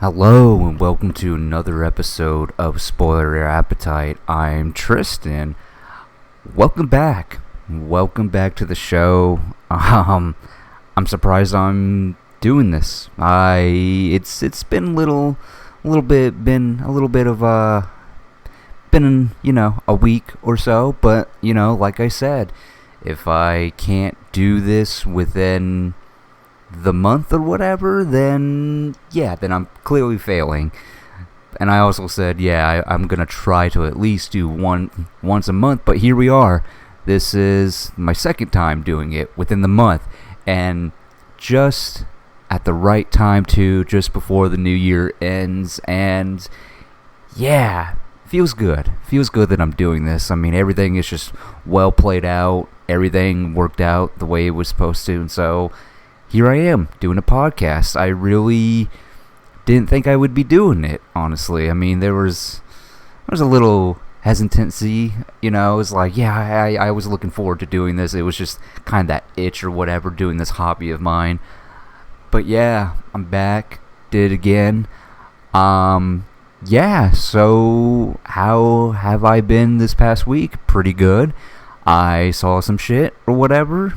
Hello and welcome to another episode of Spoiler Your Appetite. I'm Tristan. Welcome back. Welcome back to the show. I'm surprised I'm doing this. It's been a little bit of a week or so, but like I said, if I can't do this within the month or whatever, then I'm clearly failing. And I also said, I'm gonna try to at least do once a month, but here we are. This is my second time doing it within the month, and just at the right time too, just before the new year ends, and feels good. Feels good that I'm doing this. I mean, everything is just well played out. Everything worked out the way it was supposed to, and so here I am doing a podcast. I really didn't think I would be doing it, honestly. I mean, there was a little hesitancy, It was like, I was looking forward to doing this. It was just kind of that itch or whatever, doing this hobby of mine. But yeah, I'm back. Did it again. So how have I been this past week? Pretty good. I saw some shit or whatever.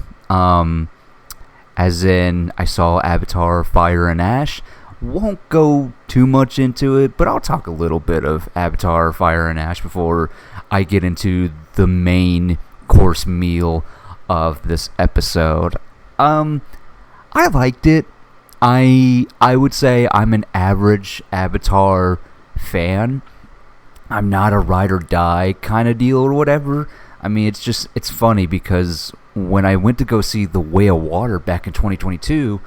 As in, I saw Avatar Fire and Ash. Won't go too much into it, but I'll talk a little bit of Avatar Fire and Ash before I get into the main course meal of this episode. I liked it. I would say I'm an average Avatar fan. I'm not a ride or die kind of deal or whatever. I mean, it's funny because when I went to go see The Way of Water back in 2022,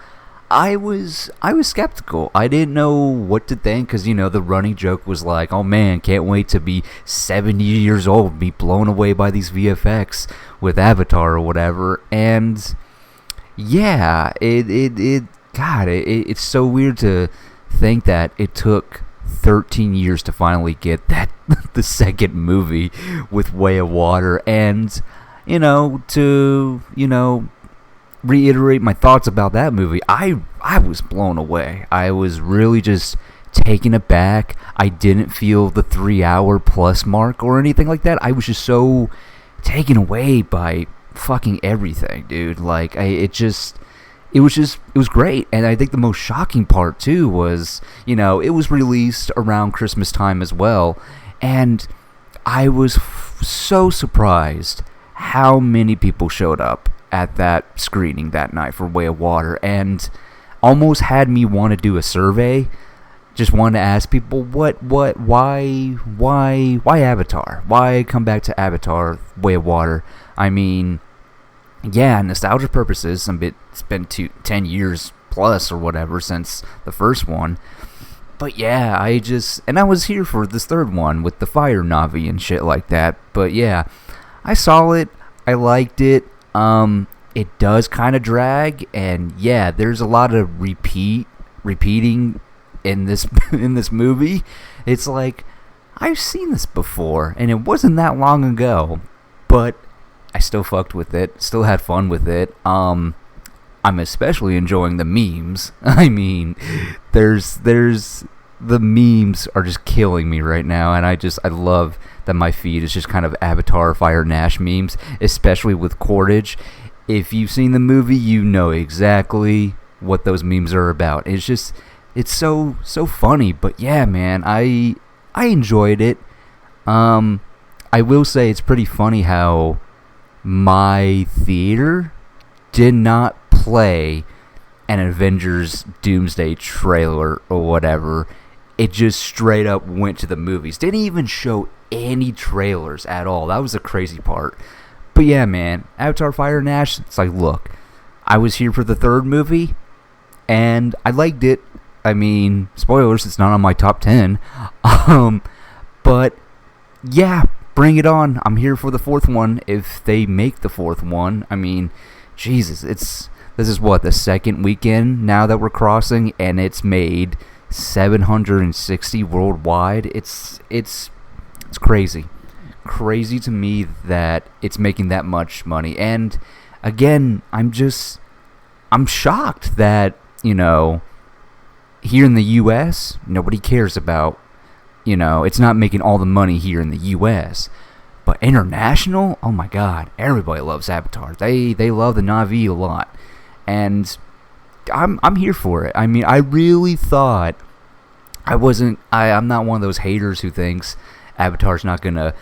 I was skeptical. I didn't know what to think because, the running joke was like, oh man, can't wait to be 70 years old, be blown away by these VFX with Avatar or whatever. And yeah, it's so weird to think that it took 13 years to finally get that the second movie with Way of Water, and to reiterate my thoughts about that movie, I was blown away. I was really just taken aback. I didn't feel the 3-hour plus mark or anything like that. I was just so taken away by fucking everything, dude. Like, it was great. And I think the most shocking part too was, it was released around Christmas time as well, and I was so surprised how many people showed up at that screening that night for Way of Water, and almost had me want to do a survey. Just wanted to ask people, why Avatar? Why come back to Avatar, Way of Water? I mean, yeah, nostalgia purposes, it's been 10 years plus or whatever since the first one. But yeah, I was here for this third one with the fire Navi and shit like that. But yeah, I saw it. I liked it. It does kind of drag, and yeah, there's a lot of repeating in this in this movie. It's like, I've seen this before, and it wasn't that long ago, but I still fucked with it, still had fun with it. I'm especially enjoying the memes. I mean, there's the memes are just killing me right now, and I love that my feed is just kind of Avatar Fire and Ash memes, especially with Cordage. If you've seen the movie, you know exactly what those memes are about. It's so funny. But yeah, man, I enjoyed it. I will say it's pretty funny how my theater did not play an Avengers Doomsday trailer or whatever. It just straight up went to the movies. Didn't even show any trailers at all. That was the crazy part. But yeah, man, Avatar Fire and Ash, it's like, look, I was here for the third movie, and I liked it. I mean, spoilers, it's not on my top 10. But yeah, bring it on. I'm here for the fourth one, if they make the fourth one. I mean, Jesus, this is what, the second weekend now that we're crossing, and it's made 760 worldwide. It's crazy to me that it's making that much money. And again, I'm shocked that here in the U.S., nobody cares about, it's not making all the money here in the U.S., but international, oh my god, everybody loves Avatar. They love the Na'vi a lot, and I'm here for it. I mean, I really thought I'm not one of those haters who thinks Avatar's not gonna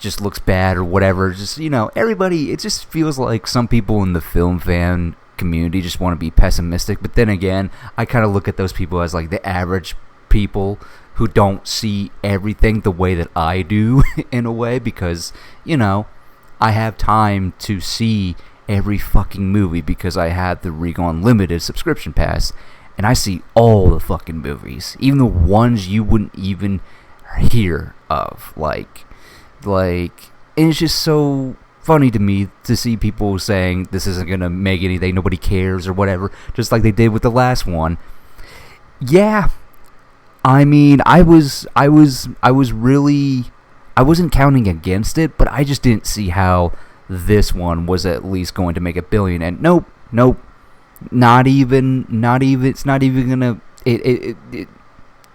just looks bad or whatever. Just everybody. It just feels like some people in the film fan community just want to be pessimistic. But then again, I kind of look at those people as like the average people who don't see everything the way that I do in a way, because I have time to see every fucking movie because I had the Regal Unlimited subscription pass, and I see all the fucking movies, even the ones you wouldn't even hear of, like and it's just so funny to me to see people saying this isn't gonna make anything, nobody cares or whatever, just like they did with the last one. Yeah, I mean, I wasn't counting against it, but I just didn't see how this one was at least going to make $1 billion. And nope, not even. It's not even gonna.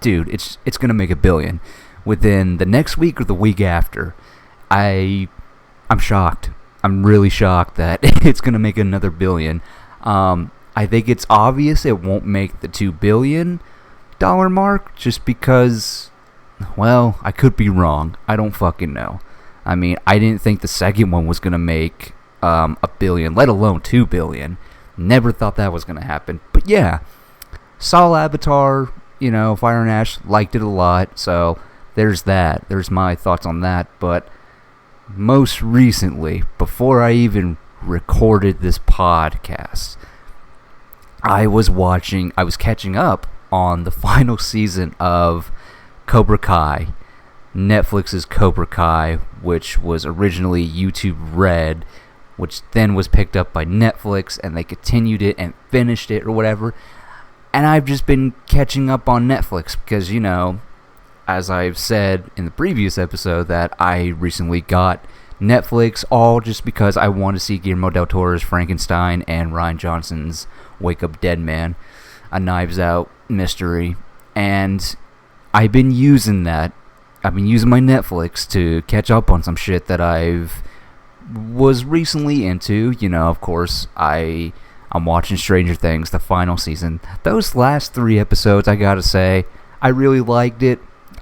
Dude, it's gonna make $1 billion within the next week or the week after. I'm shocked. I'm really shocked that it's gonna make another $1 billion. I think it's obvious it won't make the $2 billion mark, just because, well, I could be wrong. I don't fucking know. I mean, I didn't think the second one was gonna make $1 billion, let alone $2 billion. Never thought that was gonna happen. But yeah, saw Avatar. Fire and Ash, liked it a lot. So there's that. There's my thoughts on that. But most recently, before I even recorded this podcast, I was catching up on the final season of Cobra Kai, Netflix's Cobra Kai, which was originally YouTube Red, which then was picked up by Netflix, and they continued it and finished it or whatever. And I've just been catching up on Netflix because, as I've said in the previous episode, that I recently got Netflix all just because I want to see Guillermo del Toro's Frankenstein and Rian Johnson's Wake Up Dead Man, a Knives Out mystery. And I've been using that. I've been using my Netflix to catch up on some shit that was recently into. Of course, I'm watching Stranger Things, the final season. Those last 3 episodes, I gotta say, I really liked it.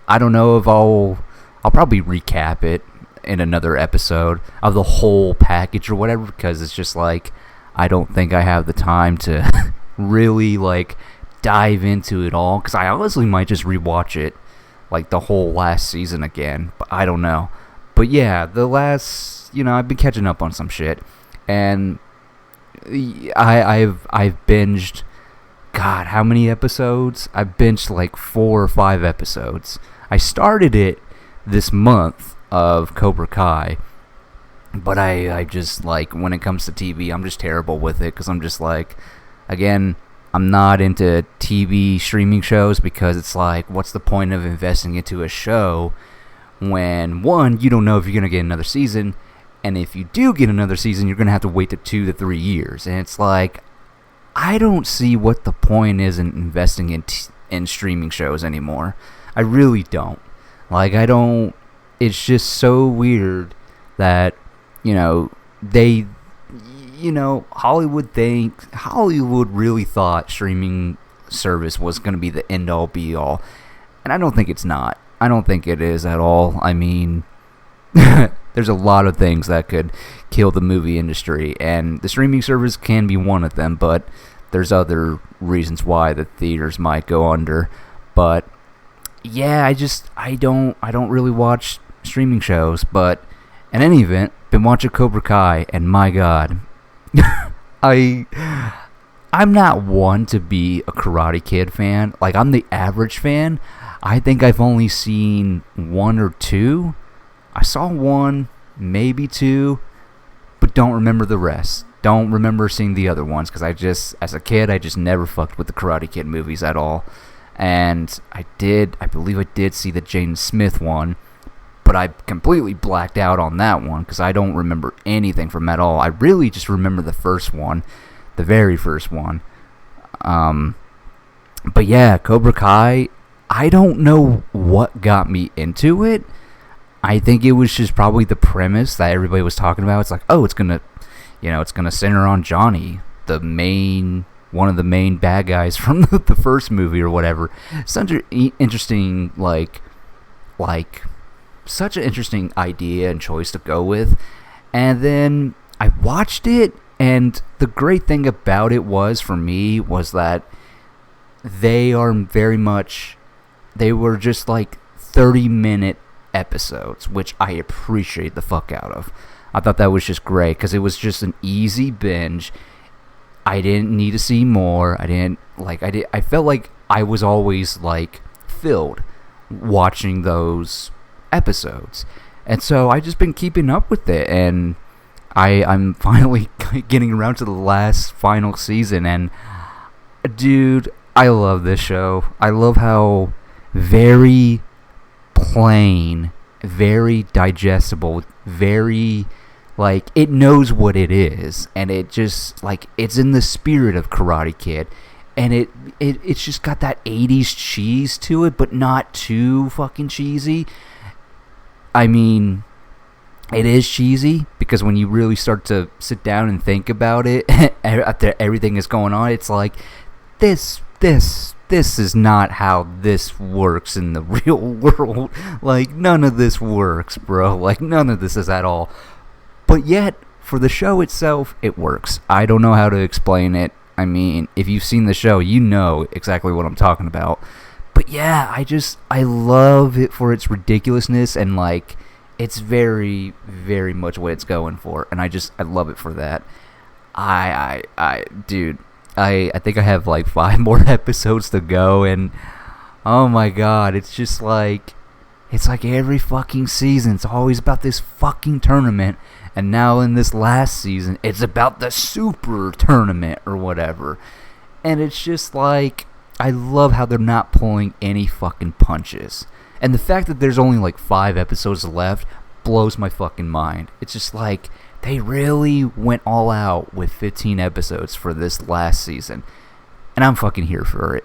I don't know if I'll probably recap it in another episode of the whole package or whatever, because it's just like, I don't think I have the time to really dive into it all, because I honestly might just rewatch it, the whole last season again, but I don't know. But yeah, the last, I've been catching up on some shit, and I've binged, God, how many episodes? I've binged 4 or 5 episodes. I started it this month of Cobra Kai, but I just, when it comes to TV, I'm just terrible with it, because I'm just again, I'm not into TV streaming shows, because it's what's the point of investing into a show when, one, you don't know if you're going to get another season, and if you do get another season, you're going to have to wait 2 to 3 years. And it's I don't see what the point is in investing in streaming shows anymore. I really don't. I don't. It's just so weird that, they, Hollywood really thought streaming service was going to be the end-all be-all. And I don't think it's not. I don't think it is at all. I mean, there's a lot of things that could kill the movie industry, and the streaming service can be one of them, but there's other reasons why the theaters might go under. But yeah, I don't really watch streaming shows, but in any event, been watching Cobra Kai, and my god, I'm not one to be a Karate Kid fan. I'm the average fan. I think I've only seen 1 or 2. I saw 1, maybe 2, but don't remember the rest. Don't remember seeing the other ones, because as a kid, I just never fucked with the Karate Kid movies at all. And I believe I did see the Jaden Smith one, but I completely blacked out on that one, because I don't remember anything from that at all. I really just remember the first one, the very first one. But yeah, Cobra Kai, I don't know what got me into it. I think it was just probably the premise that everybody was talking about. It's like, oh, it's gonna center on Johnny, one of the main bad guys from the first movie or whatever. Such an interesting, such an interesting idea and choice to go with. And then I watched it, and the great thing about it was, for me, was that they were just like 30-minute episodes, which I appreciate the fuck out of. I thought that was just great because it was just an easy binge. I didn't need to see more. I felt like I was always like filled watching those episodes, and so I just been keeping up with it, and I'm finally getting around to the last final season, and dude, I love this show. I love how very plain, very digestible, very like it knows what it is, and it just like it's in the spirit of Karate Kid, and it's just got that 80s cheese to it, but not too fucking cheesy. I mean, it is cheesy because when you really start to sit down and think about it after everything is going on, it's like this is not how this works in the real world. Like, none of this works, bro. Like, none of this is at all. But yet, for the show itself, it works. I don't know how to explain it. I mean, if you've seen the show, you know exactly what I'm talking about. But yeah, I love it for its ridiculousness, and like, it's very, very much what it's going for. And I love it for that. Dude, I think I have like 5 more episodes to go, and oh my god, it's just like, it's like every fucking season, it's always about this fucking tournament, and now in this last season, it's about the super tournament or whatever, and it's just like, I love how they're not pulling any fucking punches, and the fact that there's only like 5 episodes left blows my fucking mind. It's just like, they really went all out with 15 episodes for this last season. And I'm fucking here for it.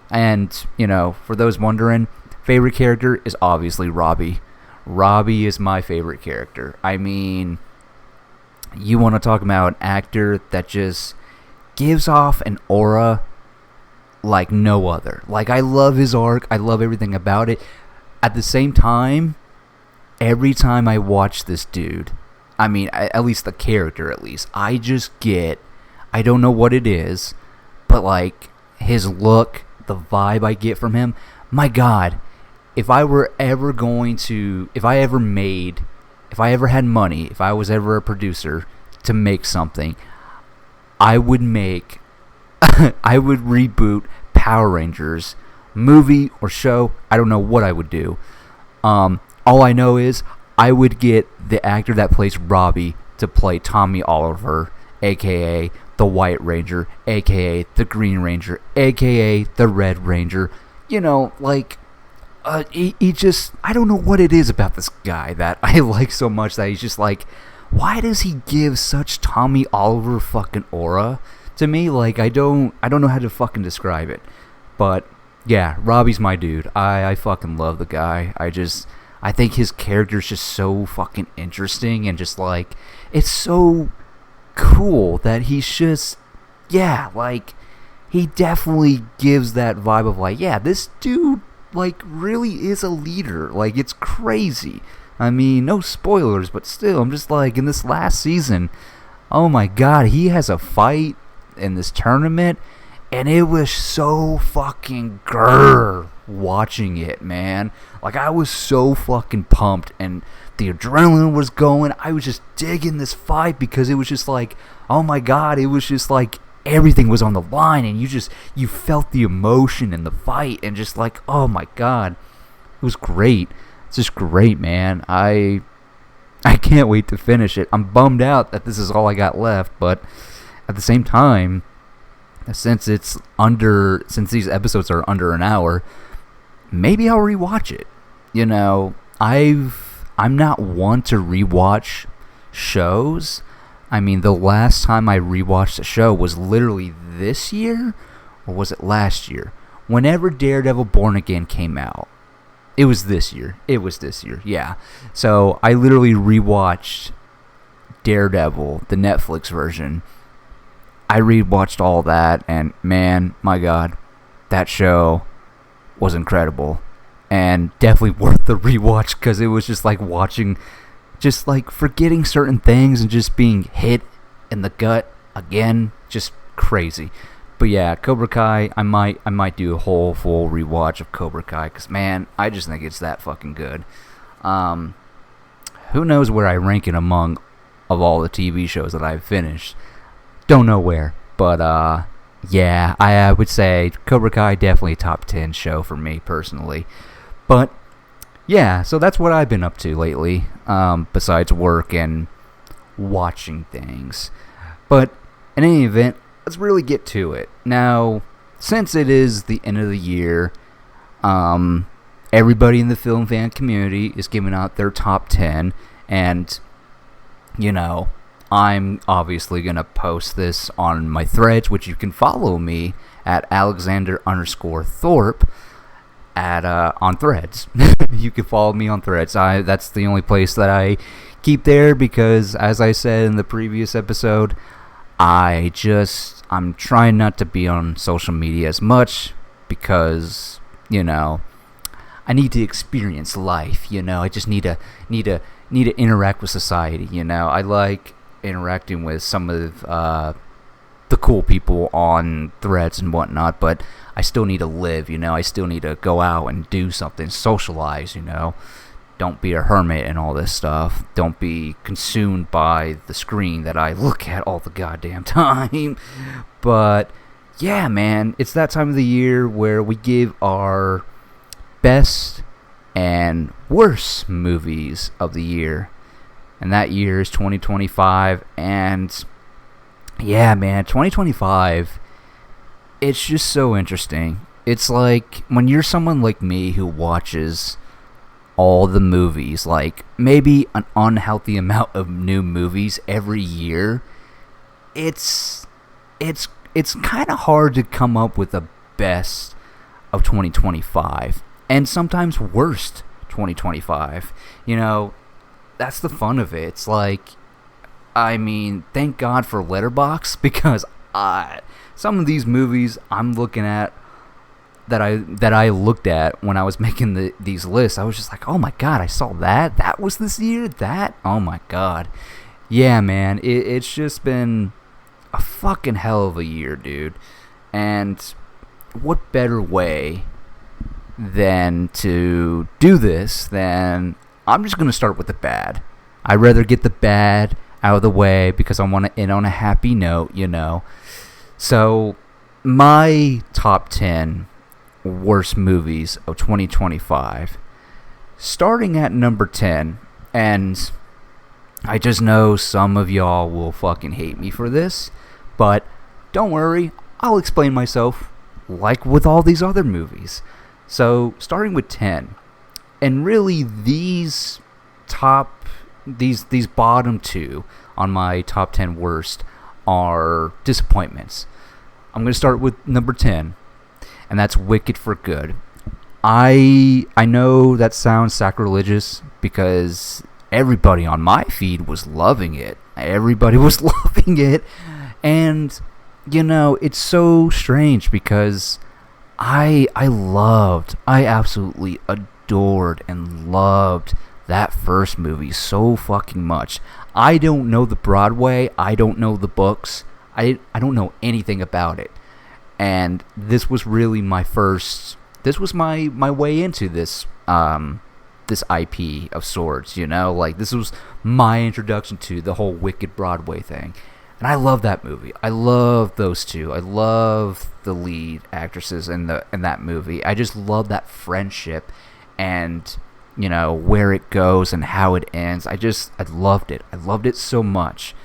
And, you know, for those wondering, favorite character is obviously Robbie. Robbie is my favorite character. I mean, you want to talk about an actor that just gives off an aura like no other. Like, I love his arc. I love everything about it. At the same time, every time I watch this dude, I mean, at least the character, I just get, I don't know what it is, but like, his look, the vibe I get from him, my god, if I ever had money, if I was ever a producer to make something, I would reboot Power Rangers, movie or show. I don't know what I would do. All I know is I would get the actor that plays Robbie to play Tommy Oliver, a.k.a. the White Ranger, a.k.a. the Green Ranger, a.k.a. the Red Ranger. You know, like, he just, I don't know what it is about this guy that I like so much that he's just like, why does he give such Tommy Oliver fucking aura to me? Like, I don't know how to fucking describe it. But, yeah, Robbie's my dude. I fucking love the guy. I think his character's just so fucking interesting, and just like, it's so cool that he's just, yeah, like, he definitely gives that vibe of like, yeah, this dude, like, really is a leader. Like, it's crazy. I mean, no spoilers, but still, I'm just like, in this last season, oh my god, he has a fight in this tournament, and it was so fucking grrr watching it, man. Like, I was so fucking pumped, and the adrenaline was going. I was just digging this fight because it was just like, oh my god, it was just like everything was on the line, and you felt the emotion in the fight, and just like, oh my god, it was great. It's just great, man. I can't wait to finish it. I'm bummed out that this is all I got left, but at the same time, since these episodes are under an hour, maybe I'll rewatch it. You know, I'm not one to rewatch shows. I mean, the last time I rewatched a show was literally this year, or was it last year? whenever Daredevil Born Again came out. It was this year, yeah. So I literally rewatched Daredevil, the Netflix version. I rewatched all that, and man, my God, that show was incredible. And definitely worth the rewatch, because it was just like watching, just like forgetting certain things and just being hit in the gut again. Just crazy. But yeah, Cobra Kai, I might do a whole full rewatch of Cobra Kai, because man, I just think it's that fucking good. Who knows where I rank it among of all the TV shows that I've finished. Don't know where, but yeah, I would say Cobra Kai definitely a top 10 show for me personally. But yeah, so that's what I've been up to lately, besides work and watching things. But in any event, let's really get to it. Now, since it is the end of the year, everybody in the film fan community is giving out their top 10, and, you know, I'm obviously going to post this on my threads, which you can follow me at Alexander_Thorpe on threads. You can follow me on threads. That's the only place that I keep there, because as I said in the previous episode, I'm trying not to be on social media as much, because, you know, I need to experience life, you know. I just need to interact with society, you know. I like interacting with some of the cool people on threads and whatnot, but I still need to live, you know. I still need to go out and do something, socialize, you know. Don't be a hermit and all this stuff. Don't be consumed by the screen that I look at all the goddamn time. But yeah, man, it's that time of the year where we give our best and worst movies of the year. And that year is 2025. And yeah, man, 2025, it's just so interesting. It's like when you're someone like me who watches all the movies, like maybe an unhealthy amount of new movies every year, it's kind of hard to come up with the best of 2025, and sometimes worst 2025. You know, that's the fun of it. It's like, I mean, thank God for Letterboxd, because some of these movies I'm looking at that I looked at when I was making these lists, I was just like, oh my God, I saw that. That was this year. That, oh my God, yeah, man. It's just been a fucking hell of a year, dude. And what better way than to do this than I'm just gonna start with the bad. I'd rather get the bad out of the way, because I want to end on a happy note, you know. So my top 10 worst movies of 2025, starting at number 10, and I just know some of y'all will fucking hate me for this, but don't worry, I'll explain myself like with all these other movies. So starting with 10, and really these bottom two on my top 10 worst are disappointments. I'm going to start with number 10, and that's Wicked for Good. I know that sounds sacrilegious, because everybody on my feed was loving it. Everybody was loving it. And, you know, it's so strange, because I absolutely adored and loved that first movie so fucking much. I don't know the Broadway. I don't know the books. I don't know anything about it. And this was really my way into this this IP of sorts, you know? Like, this was my introduction to the whole Wicked Broadway thing. And I love that movie. I love those two. I love the lead actresses in that movie. I just love that friendship, and, you know, where it goes and how it ends. I loved it. I loved it so much.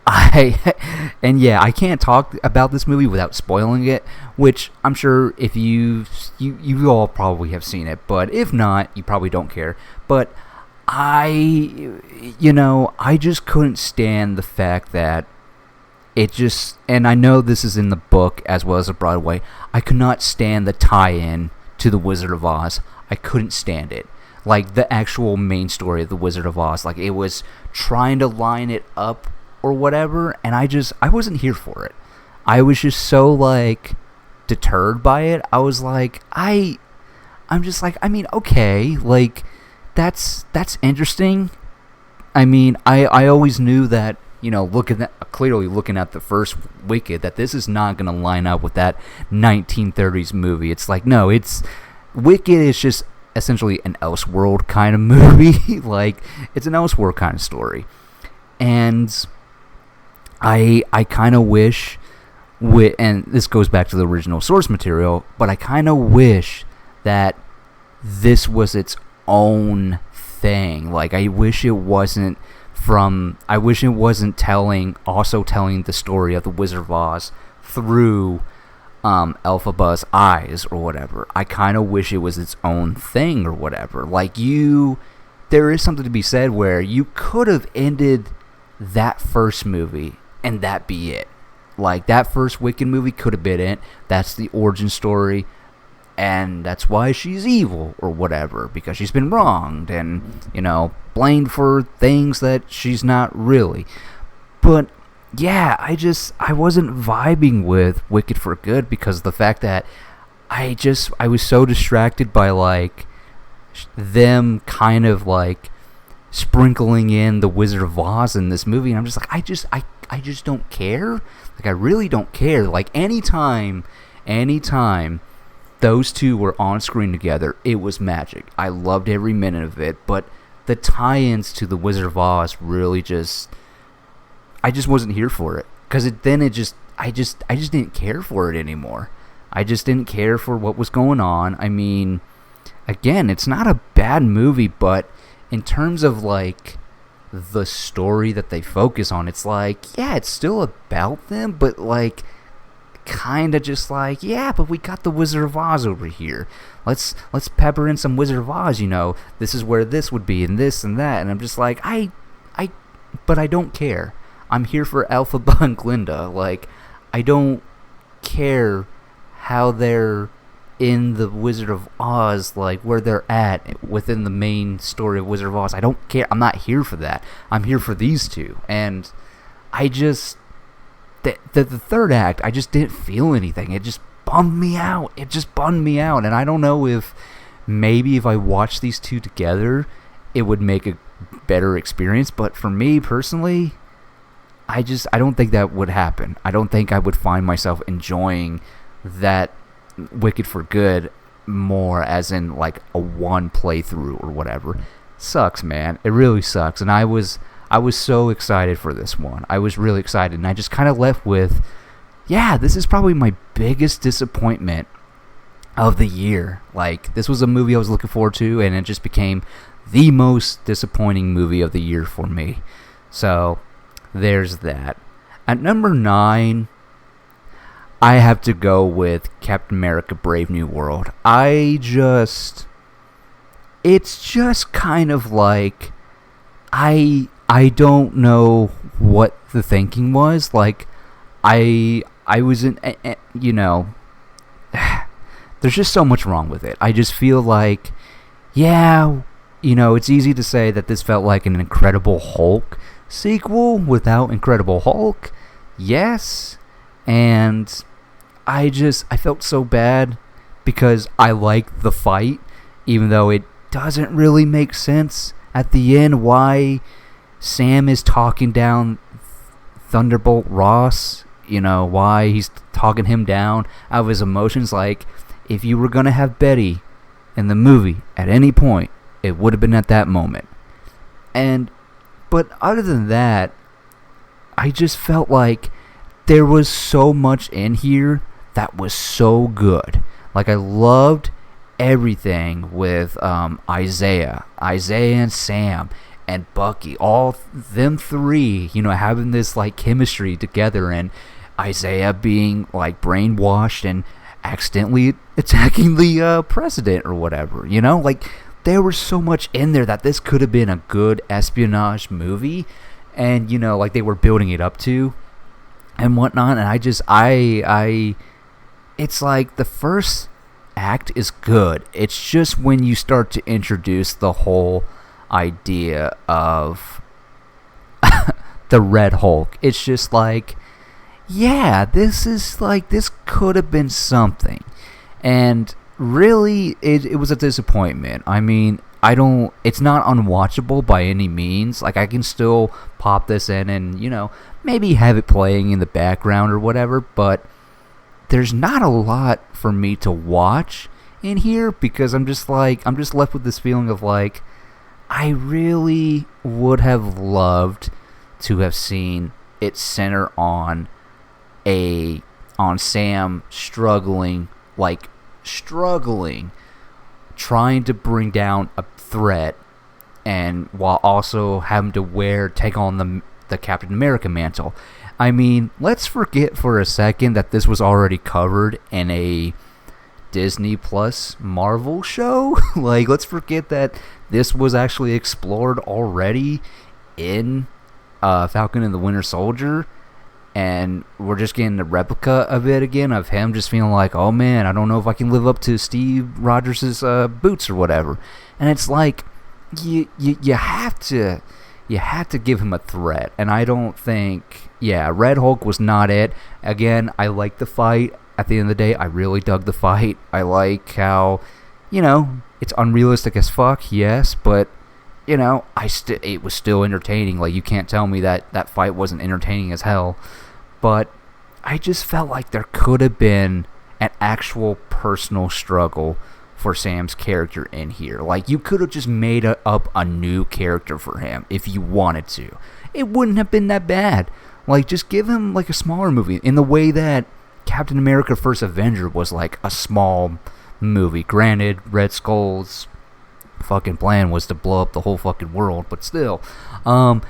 I can't talk about this movie without spoiling it, which I'm sure if you all probably have seen it, but if not, you probably don't care. But I just couldn't stand the fact that it just, and I know this is in the book as well as the Broadway, I could not stand the tie-in to The Wizard of Oz. I couldn't stand it. Like, the actual main story of The Wizard of Oz. Like, it was trying to line it up or whatever, and I wasn't here for it. I was just so, like, deterred by it. I was like, I'm just like, I mean, okay, like, that's interesting. I mean, I always knew that, you know, clearly looking at the first Wicked, that this is not going to line up with that 1930s movie. It's like, no, Wicked is just essentially an Elseworld kind of movie. Like, it's an Elseworld kind of story. And I kind of wish, and this goes back to the original source material, but I kind of wish that this was its own thing. Like, I wish it wasn't telling the story of the Wizard of Oz through Elphaba's eyes or whatever. I kind of wish it was its own thing or whatever. Like, there is something to be said where you could have ended that first movie and that be it. Like, that first Wicked movie could have been it. That's the origin story, and that's why she's evil or whatever, because she's been wronged and, you know, blamed for things that she's not really. But yeah, I wasn't vibing with Wicked for Good because of the fact that I was so distracted by, like, them kind of, like, sprinkling in the Wizard of Oz in this movie, and I'm just like, I just don't care. Like, I really don't care. Like, anytime those two were on screen together, it was magic. I loved every minute of it, but the tie-ins to the Wizard of Oz really I just wasn't here for it. Because I just didn't care for it anymore. I just didn't care for what was going on. I mean, again, it's not a bad movie, but in terms of, like, the story that they focus on, it's like, yeah, it's still about them, but, like, kind of just like, yeah, but we got the Wizard of Oz over here. Let's pepper in some Wizard of Oz, you know. This is where this would be, and this and that. And I'm just like, but I don't care. I'm here for Elphaba and Glinda. Like, I don't care how they're in the Wizard of Oz, like, where they're at within the main story of Wizard of Oz. I don't care. I'm not here for that. I'm here for these two. And I just... The third act, I just didn't feel anything. It just bummed me out. And I don't know if maybe if I watched these two together, it would make a better experience. But for me personally, I don't think that would happen. I don't think I would find myself enjoying that Wicked for Good more as in, like, a one playthrough or whatever. Sucks, man. It really sucks. And I was so excited for this one. I was really excited, and I just kind of left with, yeah, this is probably my biggest disappointment of the year. Like, this was a movie I was looking forward to, and it just became the most disappointing movie of the year for me. So, there's that. At number 9, I have to go with Captain America Brave New World. It's just kind of like, I don't know what the thinking was. Like, I was in, you know, there's just so much wrong with it. I just feel like, yeah, you know, it's easy to say that this felt like an Incredible Hulk sequel without Incredible Hulk. Yes. And I felt so bad because I liked the fight, even though it doesn't really make sense at the end why Sam is talking down Thunderbolt Ross, you know, why he's talking him down out of his emotions. Like, if you were going to have Betty in the movie at any point, it would have been at that moment. But other than that, I just felt like there was so much in here that was so good. Like, I loved everything with Isaiah and Sam and Bucky, all them three, you know, having this, like, chemistry together, and Isaiah being, like, brainwashed and accidentally attacking the president or whatever, you know? Like, there was so much in there that this could have been a good espionage movie, and, you know, like, they were building it up to. and whatnot. And I it's like the first act is good. It's just when you start to introduce the whole idea of the Red Hulk, it's just like, yeah, this could have been something. And really, it was a disappointment. I mean, it's not unwatchable by any means. Like, I can still pop this in and, maybe have it playing in the background or whatever, but there's not a lot for me to watch in here, because I'm just left with this feeling of like, I really would have loved to have seen it center on Sam struggling, trying to bring down a threat, and while also having to take on the Captain America mantle. I mean, let's forget for a second that this was already covered in a Disney Plus Marvel show. Let's forget that this was actually explored already in Falcon and the Winter Soldier, and we're just getting a replica of it again, of him just feeling like, oh man, I don't know if I can live up to Steve Rogers' boots or whatever. And it's like, you have to give him a threat, and I don't think, Red Hulk was not it. Again, I like the fight. At the end of the day, I really dug the fight. I like how, it's unrealistic as fuck, yes, but, it was still entertaining. Like, you can't tell me that fight wasn't entertaining as hell. But I just felt like there could have been an actual personal struggle for Sam's character in here. Like, you could have just made up a new character for him if you wanted to. It wouldn't have been that bad. Like, just give him, a smaller movie, in the way that Captain America First Avenger was, a small movie. Granted, Red Skull's fucking plan was to blow up the whole fucking world, but still. I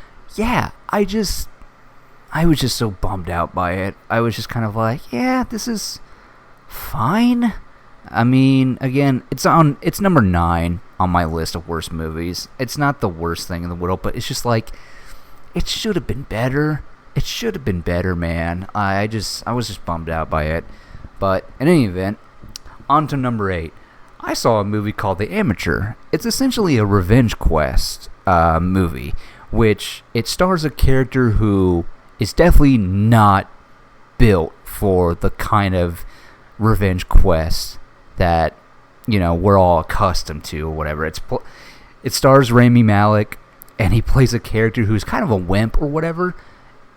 was just so bummed out by it. I was just kind of like, yeah, this is fine. I mean, again, it's number 9 on my list of worst movies. It's not the worst thing in the world, but it's just like, it should have been better. It should have been better, man. I was just bummed out by it. But in any event, on to number 8. I saw a movie called The Amateur. It's essentially a revenge quest movie, which it stars a character who is definitely not built for the kind of revenge quest that, we're all accustomed to or whatever. It stars Rami Malek, and he plays a character who's kind of a wimp or whatever,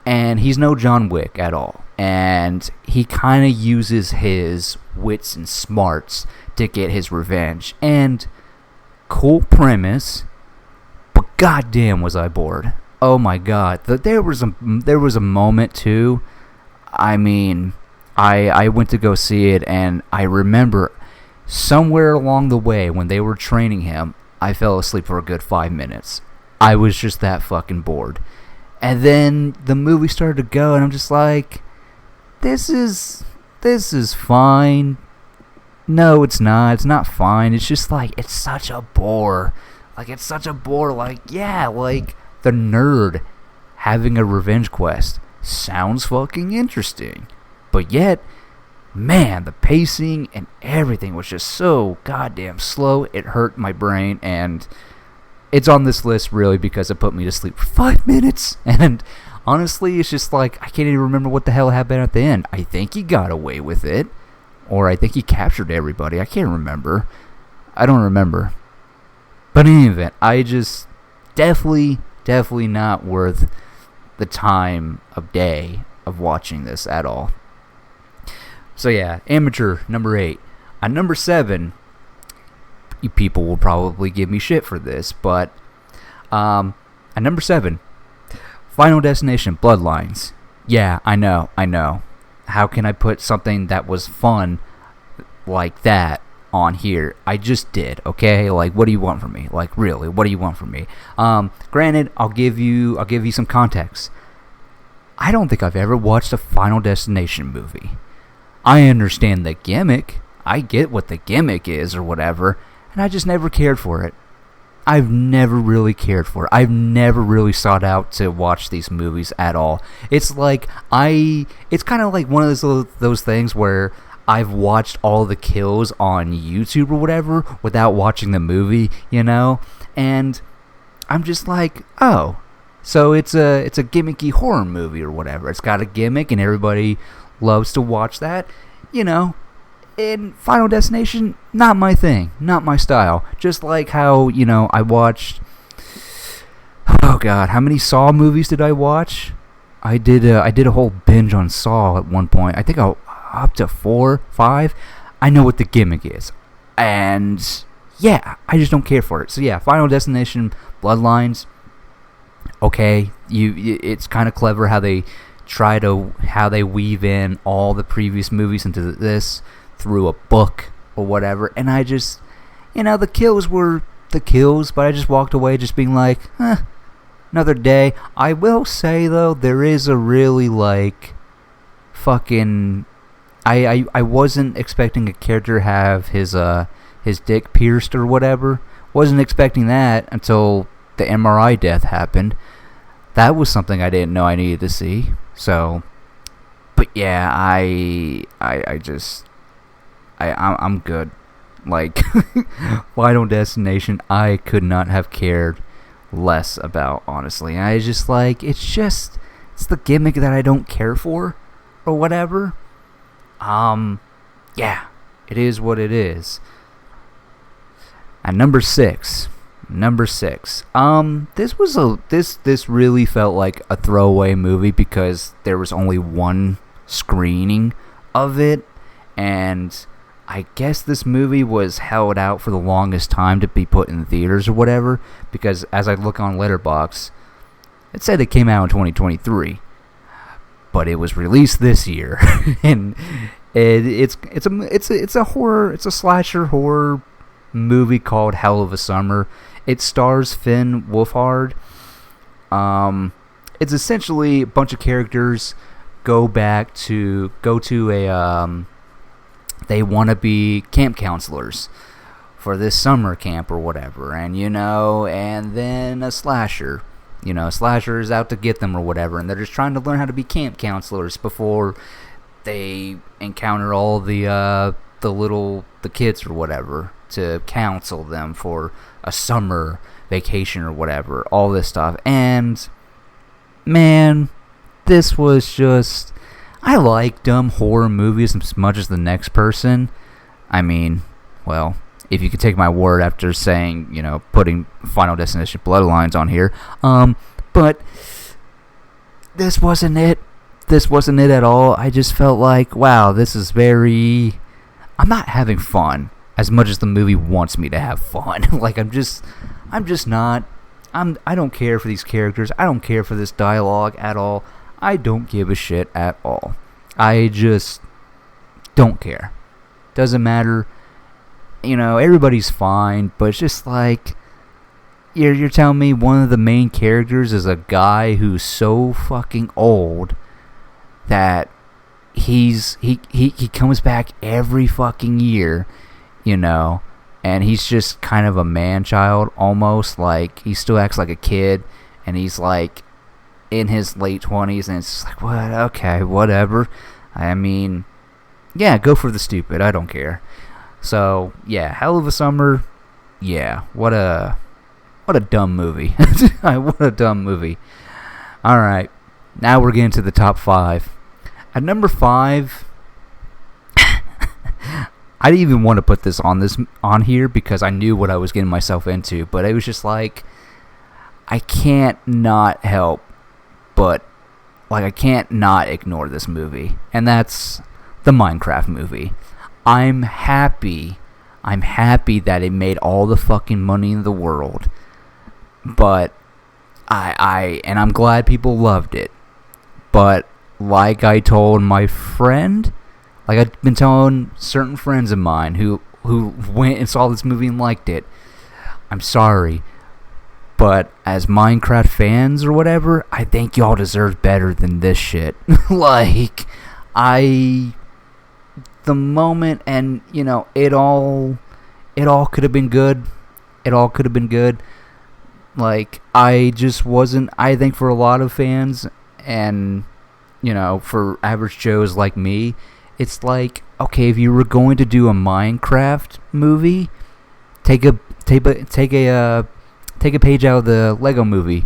and he's no John Wick at all. And he kind of uses his wits and smarts to get his revenge. And cool premise, but goddamn was I bored. Oh my god. There was a moment too. I mean, I went to go see it, and I remember somewhere along the way when they were training him, I fell asleep for a good 5 minutes. I was just that fucking bored. And then the movie started to go, and I'm just like, this is fine. No, it's not. It's not fine. It's just like, it's such a bore. The nerd having a revenge quest sounds fucking interesting. But yet, man, the pacing and everything was just so goddamn slow. It hurt my brain, and it's on this list really because it put me to sleep for 5 minutes. And honestly, it's just like, I can't even remember what the hell happened at the end. I think he got away with it, or I think he captured everybody. I can't remember. I don't remember. But in any event, I just definitely not worth the time of day of watching this at all. So yeah, Amateur, number 8. At number 7, you people will probably give me shit for this, but at number 7, Final Destination Bloodlines. Yeah, I know. How can I put something that was fun like that on here? I just did, okay? What do you want from me? Really, what do you want from me? Granted, I'll give you some context. I don't think I've ever watched a Final Destination movie. I understand the gimmick. I get what the gimmick is or whatever, and I just never cared for it. I've never really cared for it. I've never really sought out to watch these movies at all. It's like it's kind of like one of those things where I've watched all the kills on YouTube or whatever without watching the movie, and I'm just like, oh, so it's a gimmicky horror movie or whatever. It's got a gimmick and everybody loves to watch that, In Final Destination, not my thing, not my style. Just like how, I watched, oh god, how many Saw movies did I watch? I did a whole binge on Saw at one point. I think up to 4, 5. I know what the gimmick is. And yeah, I just don't care for it. So yeah, Final Destination, Bloodlines, okay, it's kind of clever how they weave in all the previous movies into this through a book or whatever, and I just, the kills were the kills, but I just walked away just being like, another day. I will say though, there is a really fucking, I wasn't expecting a character to have his dick pierced or whatever. Wasn't expecting that until the MRI death happened. That was something I didn't know I needed to see. So, but yeah, I'm good. Final Destination, I could not have cared less about, honestly. I just it's the gimmick that I don't care for, or whatever. Yeah, it is what it is. At number six. This really felt like a throwaway movie because there was only one screening of it, and I guess this movie was held out for the longest time to be put in theaters or whatever, because as I look on Letterboxd, it said it came out in 2023, but it was released this year, and it's a slasher horror movie called Hell of a Summer. It stars Finn Wolfhard. It's essentially a bunch of characters go to a they want to be camp counselors for this summer camp or whatever, and and then a slasher is out to get them or whatever, and they're just trying to learn how to be camp counselors before they encounter all the kids or whatever to counsel them for a summer vacation or whatever, all this stuff. And man, this was just, I like dumb horror movies as much as the next person. I mean, well, if you could take my word after saying, putting Final Destination Bloodlines on here. But this wasn't it. This wasn't it at all. I just felt like, wow, this is very, I'm not having fun as much as the movie wants me to have fun. I'm just not. I don't care for these characters. I don't care for this dialogue at all. I don't give a shit at all. I just don't care. Doesn't matter. Everybody's fine, but it's just like, you're telling me one of the main characters is a guy who's so fucking old that he comes back every fucking year, and he's just kind of a man-child almost. Like, he still acts like a kid, and he's like in his late 20s, and it's like, what? Okay, whatever. I mean, yeah, go for the stupid. I don't care. So yeah, Hell of a Summer. Yeah, what a dumb movie. What a dumb movie. All right, now we're getting to the top 5. At number 5, I didn't even want to put this on here because I knew what I was getting myself into, but it was just like, I can't not help but, I can't not ignore this movie, and that's the Minecraft movie. I'm happy that it made all the fucking money in the world, but I'm glad people loved it, but like I told my friend, like I've been telling certain friends of mine who went and saw this movie and liked it, I'm sorry, but as Minecraft fans or whatever, I think y'all deserve better than this shit. The moment, and it all could have been good, it all could have been good. Like, I just wasn't, I think for a lot of fans, and, you know, for average Joes like me, it's like, okay, if you were going to do a Minecraft movie, take a page out of the Lego movie.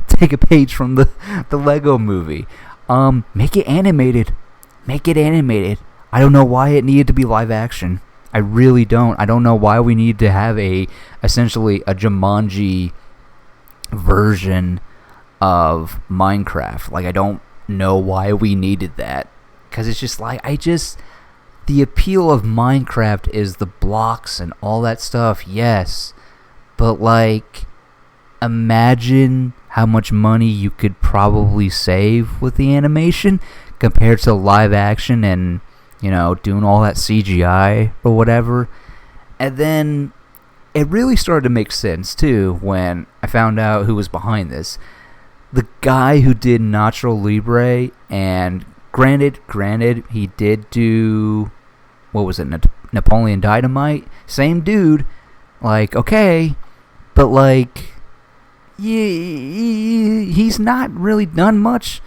Take a page from the Lego movie. Make it animated. I don't know why it needed to be live action. I really don't. I don't know why we need to have essentially a Jumanji version of Minecraft. Like, I don't know why we needed that. Because it's just like, the appeal of Minecraft is the blocks and all that stuff, yes. But, like, imagine how much money you could probably save with the animation compared to live action and, you know, doing all that CGI or whatever. And then it really started to make sense, too, when I found out who was behind this. The guy who did Nacho Libre, and granted, he did do, what was it, Napoleon Dynamite? Same dude. Like, okay, but like, he's not really done much.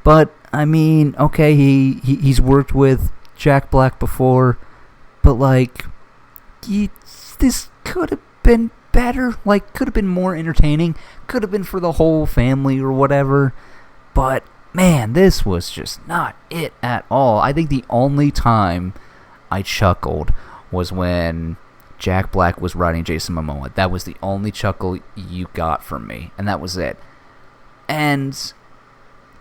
But, I mean, okay, he's worked with Jack Black before, but like, this could have been better, like, could have been more entertaining, could have been for the whole family or whatever, but man, this was just not it at all. I think the only time I chuckled was when Jack Black was riding Jason Momoa. That was the only chuckle you got from me, and that was it. And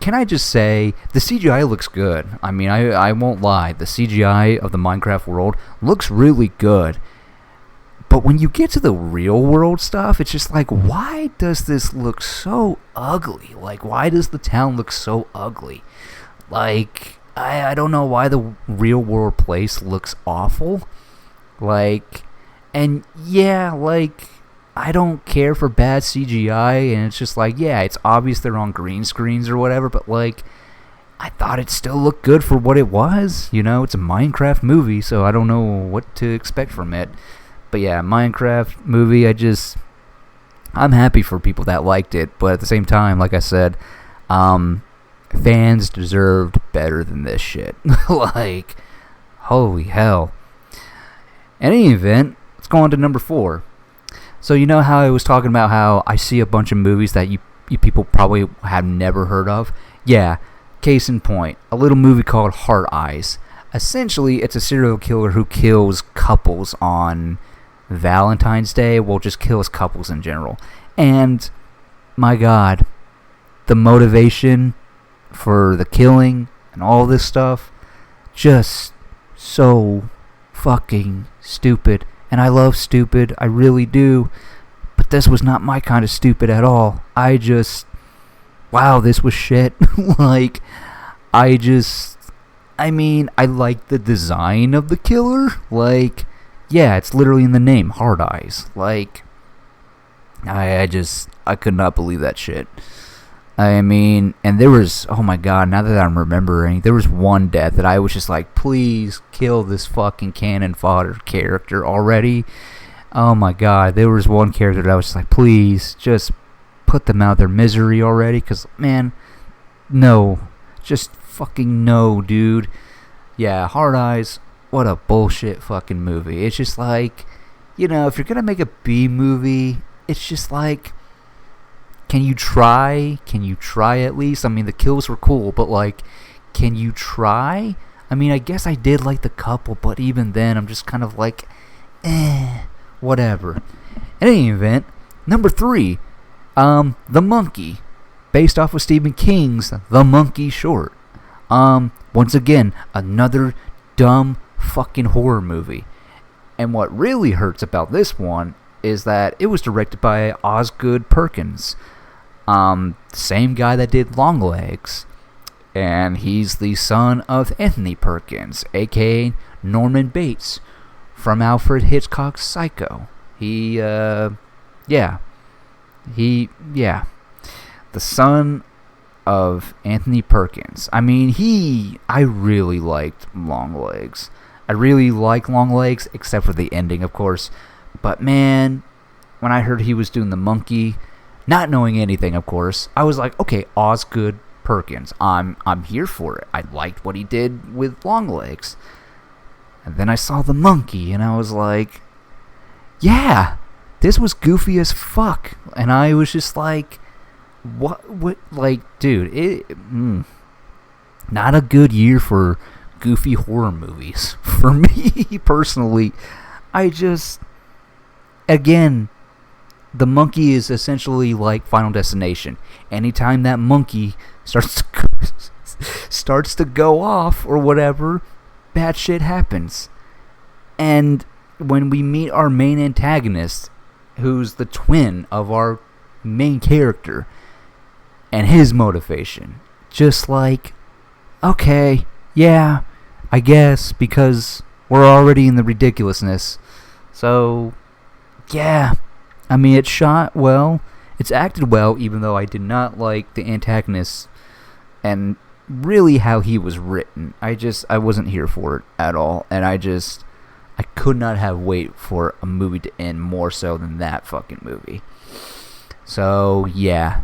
can I just say, the CGI looks good. I mean, I won't lie. The CGI of the Minecraft world looks really good. But when you get to the real world stuff, it's just like, why does this look so ugly? Like, why does the town look so ugly? Like, I don't know why the real world place looks awful. Like, and yeah, like, I don't care for bad CGI, and it's just like, yeah, it's obvious they're on green screens or whatever, but like, I thought it still looked good for what it was. You know, it's a Minecraft movie, so I don't know what to expect from it. But yeah, Minecraft movie, I'm happy for people that liked it, but at the same time, like I said, fans deserved better than this shit. Like, holy hell. In any event, let's go on to number 4. So you know how I was talking about how I see a bunch of movies that you people probably have never heard of? Yeah, case in point, a little movie called Heart Eyes. Essentially, it's a serial killer who kills couples on Valentine's Day. Well, just kills couples in general. And, my God, the motivation for the killing and all this stuff, just so fucking stupid. And I love stupid, I really do. But this was not my kind of stupid at all. Wow, this was shit. Like, I like the design of the killer. Like, yeah, it's literally in the name, Hard Eyes. Like, I could not believe that shit. I mean, and there was, oh my god, now that I'm remembering, there was one death that I was just like, please kill this fucking cannon fodder character already. Oh my god, there was one character that I was just like, please, just put them out of their misery already, because, man, no, just fucking no, dude. Yeah, Hard Eyes, what a bullshit fucking movie. It's just like, you know, if you're gonna make a B movie, it's just like, can you try? Can you try at least? I mean, the kills were cool, but like, can you try? I mean, I guess I did like the couple, but even then, I'm just kind of like, whatever. In any event, number 3, The Monkey, based off of Stephen King's The Monkey short. Once again, another dumb fucking horror movie. And what really hurts about this one is that it was directed by Osgood Perkins. Same guy that did Longlegs. And he's the son of Anthony Perkins, aka Norman Bates, from Alfred Hitchcock's Psycho. The son of Anthony Perkins. I mean, I really liked Longlegs. I really like Longlegs, except for the ending, of course. But man, when I heard he was doing the monkey, not knowing anything, of course, I was like, okay, Osgood Perkins, I'm here for it. I liked what he did with Longlegs. And then I saw the monkey, and I was like, yeah, this was goofy as fuck. And I was just like, what, like, dude, not a good year for goofy horror movies. For me, personally, again, the monkey is essentially like Final Destination. Anytime that monkey starts to go off or whatever, bad shit happens. And when we meet our main antagonist, who's the twin of our main character, and his motivation, just like, okay, yeah, I guess, because we're already in the ridiculousness. So, yeah, I mean, it's shot well, it's acted well, even though I did not like the antagonist and really how he was written. I wasn't here for it at all, and I could not have wait for a movie to end more so than that fucking movie. So, yeah.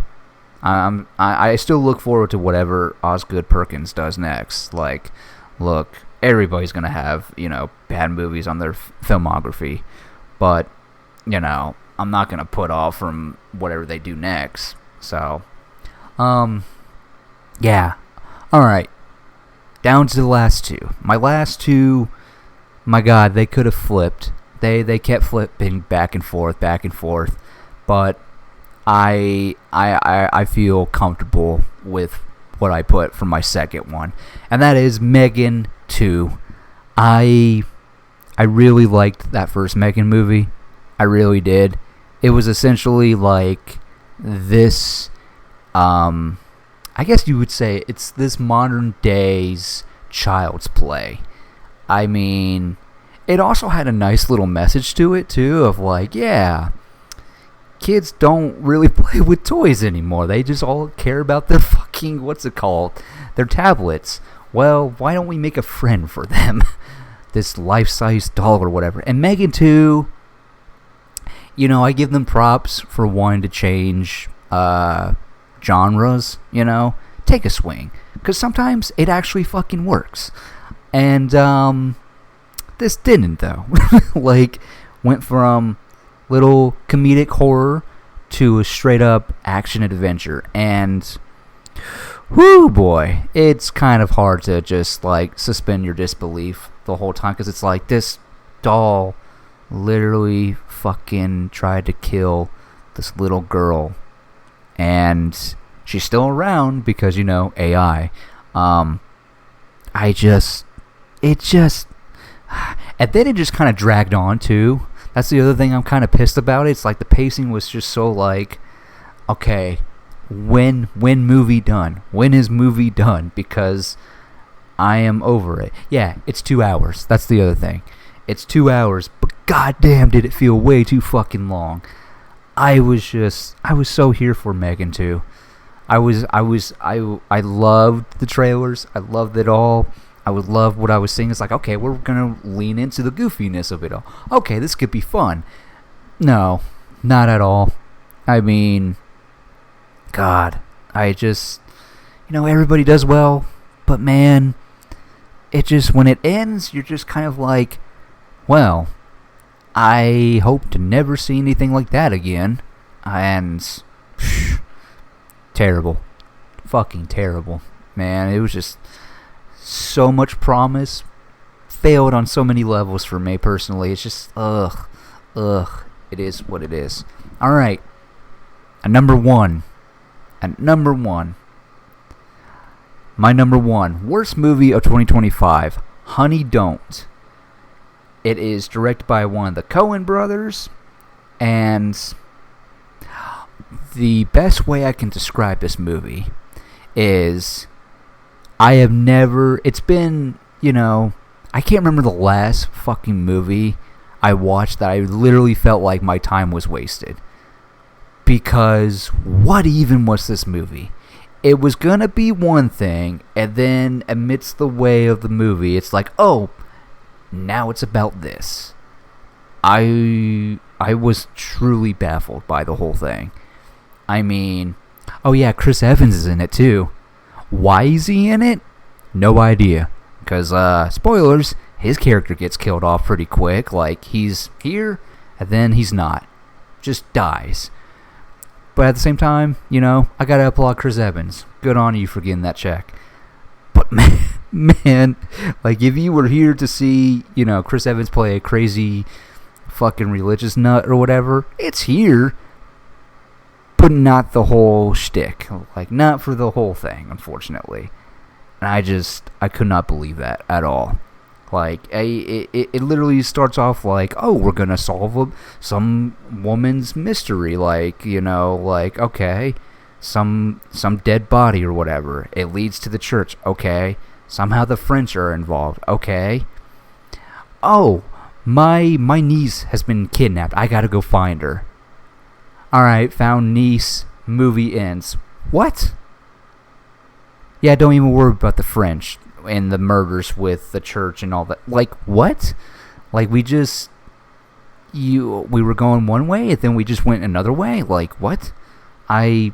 I still look forward to whatever Osgood Perkins does next. Like, look, everybody's gonna have, bad movies on their filmography, but, I'm not gonna put off from whatever they do next. So, yeah. Alright. Down to the last two. My last two, my god, they could have flipped. They kept flipping back and forth, but I feel comfortable with what I put for my second one, and that is Megan 2. I really liked that first Megan movie. I really did. It was essentially like this, I guess you would say it's this modern day's Child's Play. I mean, it also had a nice little message to it too, of like, yeah, kids don't really play with toys anymore. They just all care about their fucking, their tablets. Well, why don't we make a friend for them? This life-size doll or whatever. And Megan 2, I give them props for wanting to change genres, Take a swing. Because sometimes it actually fucking works. And this didn't, though. Went from little comedic horror to a straight up action adventure, and whoo boy, it's kind of hard to just suspend your disbelief the whole time, because it's like this doll literally fucking tried to kill this little girl, and she's still around because AI. And then it just kind of dragged on too. That's the other thing I'm kind of pissed about. It's like the pacing was just so okay, when movie done? When is movie done? Because I am over it. Yeah, it's 2 hours. That's the other thing. It's 2 hours, but goddamn did it feel way too fucking long. I was so here for Megan 2. I loved the trailers. I loved it all. I would love what I was seeing. It's like, okay, we're going to lean into the goofiness of it all. Okay, this could be fun. No, not at all. I mean, God, everybody does well, but man, when it ends, you're just kind of like, well, I hope to never see anything like that again. And, terrible. Fucking terrible. Man, it was just so much promise, failed on so many levels for me personally. It's just, it is what it is. Alright, at number one, my number one, worst movie of 2025, Honey Don't. It is directed by one of the Coen brothers, and the best way I can describe this movie is, it's been, I can't remember the last fucking movie I watched that I literally felt like my time was wasted. Because what even was this movie? It was gonna be one thing, and then amidst the way of the movie, it's like, oh, now it's about this. I was truly baffled by the whole thing. I mean, oh yeah, Chris Evans is in it too. Why is he in it? No idea. Because, spoilers, his character gets killed off pretty quick. Like, he's here, and then he's not. Just dies. But at the same time, I gotta applaud Chris Evans. Good on you for getting that check. But man, like, if you were here to see, Chris Evans play a crazy fucking religious nut or whatever, it's here. But not the whole shtick. Like, not for the whole thing, unfortunately. And I could not believe that at all. Like, it literally starts off like, oh, we're gonna solve some woman's mystery. Like, okay, some dead body or whatever. It leads to the church. Okay. Somehow the French are involved. Okay. Oh, my niece has been kidnapped. I gotta go find her. Alright, found niece. Movie ends. What? Yeah, don't even worry about the French and the murders with the church and all that. Like, what? Like, we were going one way and then we just went another way? Like, what? Bummed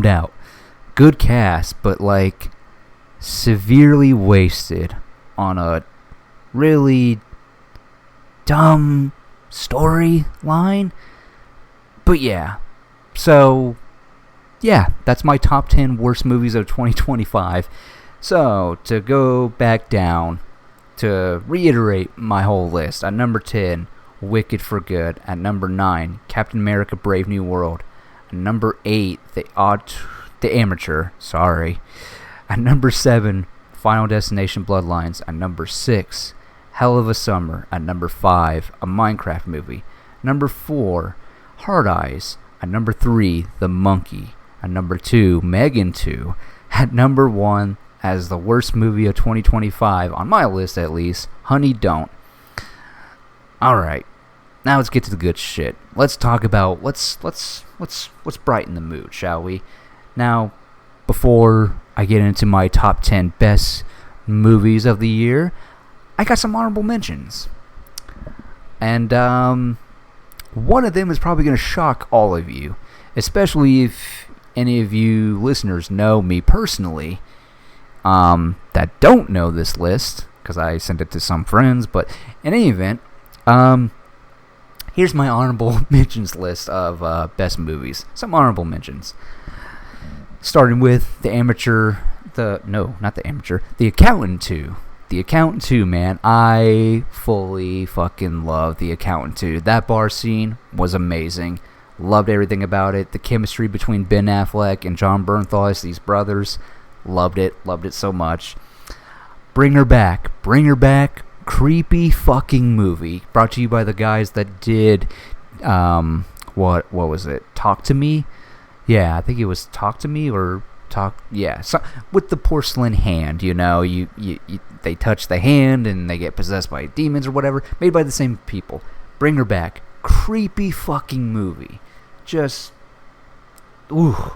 out. Good cast, but like, severely wasted on a really dumb storyline. But yeah, so yeah, that's my top 10 worst movies of 2025. So to go back down, to reiterate my whole list, at number 10, Wicked for Good. At number 9, Captain America Brave New World. At number 8, The Amateur. Sorry. At number 7, Final Destination Bloodlines. At number 6, Hell of a Summer. At number 5, a Minecraft movie. Number 4, Hard Eyes. At number 3, The Monkey. At number 2, Megan 2. At number 1, as the worst movie of 2025, on my list at least, Honey Don't. Alright, now let's get to the good shit. Let's talk about, let's brighten the mood, shall we? Now, before I get into my top 10 best movies of the year, I got some honorable mentions. And, one of them is probably going to shock all of you, especially if any of you listeners know me personally, that don't know this list, because I sent it to some friends, but in any event, here's my honorable mentions list of best movies. Some honorable mentions. Starting with The Accountant 2. The Accountant 2, man. I fully fucking love The Accountant 2. That bar scene was amazing. Loved everything about it. The chemistry between Ben Affleck and John Bernthal as these brothers. Loved it so much. Bring Her Back. Creepy fucking movie. Brought to you by the guys that did, what was it? Talk to Me? Yeah, I think it was Talk to Me or Talk, yeah. So, with the porcelain hand, they touch the hand and they get possessed by demons or whatever. Made by the same people. Bring Her Back. Creepy fucking movie. Just, ooh.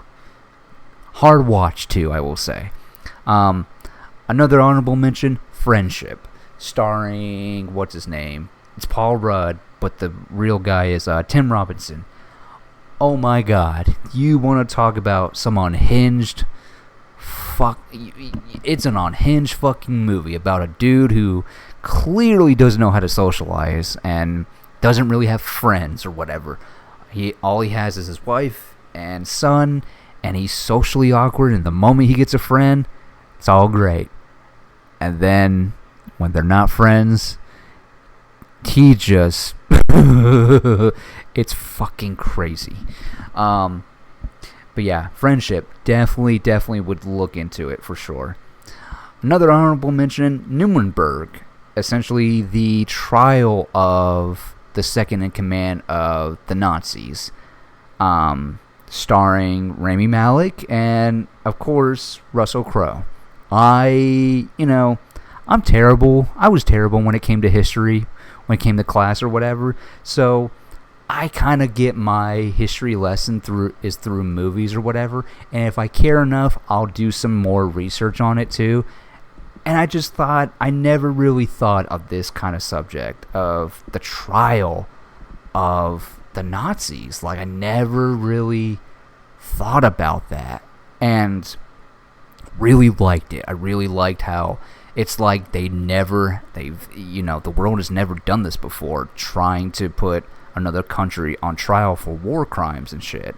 Hard watch too, I will say. Another honorable mention, Friendship. Starring, what's his name? It's Paul Rudd, but the real guy is Tim Robinson. Oh my god. You want to talk about some unhinged it's an unhinged fucking movie about a dude who clearly doesn't know how to socialize and doesn't really have friends or whatever. All he has is his wife and son, and he's socially awkward, and the moment he gets a friend, it's all great. And then, when they're not friends, he just... it's fucking crazy. But yeah, Friendship. Definitely would look into it for sure. Another honorable mention, Nuremberg. Essentially the trial of the second in command of the Nazis. Starring Rami Malek and, of course, Russell Crowe. I'm terrible. I was terrible when it came to history, when it came to class or whatever. So I kind of get my history lesson through movies or whatever. And if I care enough, I'll do some more research on it too. And I just thought, I never really thought of this kind of subject, of the trial of the Nazis. Like, I never really thought about that. And really liked it. I really liked how it's like the world has never done this before, trying to put another country on trial for war crimes and shit.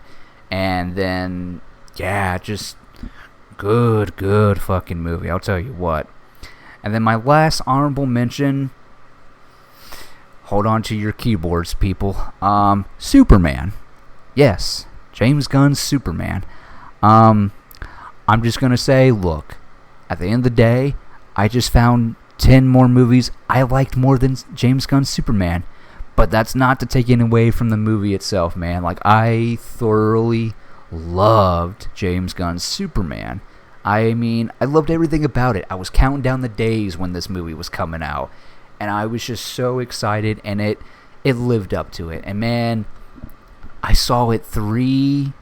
And then, yeah, just good fucking movie, I'll tell you what. And then my last honorable mention, hold on to your keyboards, people. Superman. Yes, James Gunn's Superman. I'm just going to say, look, at the end of the day, I just found 10 more movies I liked more than James Gunn's Superman. But that's not to take it away from the movie itself, man. Like, I thoroughly loved James Gunn's Superman. I mean, I loved everything about it. I was counting down the days when this movie was coming out. And I was just so excited, and it lived up to it. And man, I saw it 3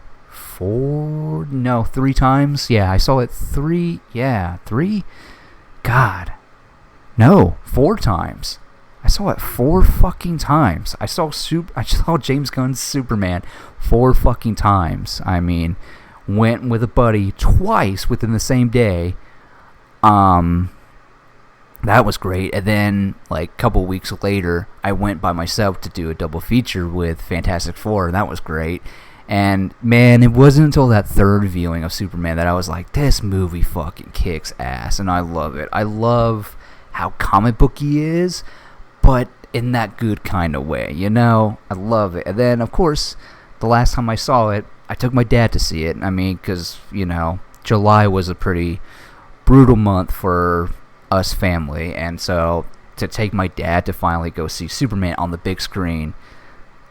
times. Yeah, I saw it 3. Yeah, 3? God. No, 4 times. I saw it 4 fucking times. I saw James Gunn's Superman 4 fucking times. I mean, went with a buddy twice within the same day. That was great. And then, like, a couple weeks later, I went by myself to do a double feature with Fantastic Four, and that was great. And, man, it wasn't until that third viewing of Superman that I was like, this movie fucking kicks ass, and I love it. I love how comic booky he is, but in that good kind of way, you know? I love it. And then, of course, the last time I saw it, I took my dad to see it. I mean, because, July was a pretty brutal month for us family, and so to take my dad to finally go see Superman on the big screen,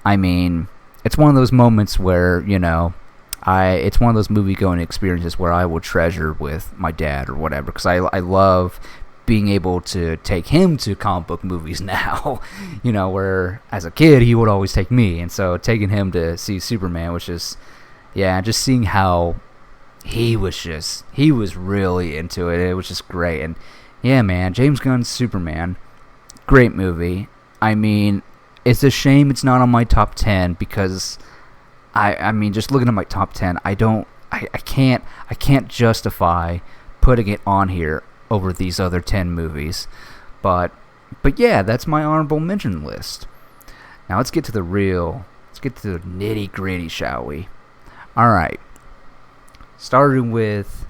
I mean, it's one of those moments where, it's one of those movie-going experiences where I will treasure with my dad or whatever, because I love being able to take him to comic book movies now, where as a kid he would always take me, and so taking him to see Superman was just, just seeing how he was really into it. It was just great. And yeah, man, James Gunn's Superman, great movie. I mean, it's a shame it's not on my top 10 because I mean, just looking at my top 10, I can't justify putting it on here over these other 10 movies. But yeah, that's my honorable mention list. Now let's get to the nitty gritty, shall we? All right. Starting with,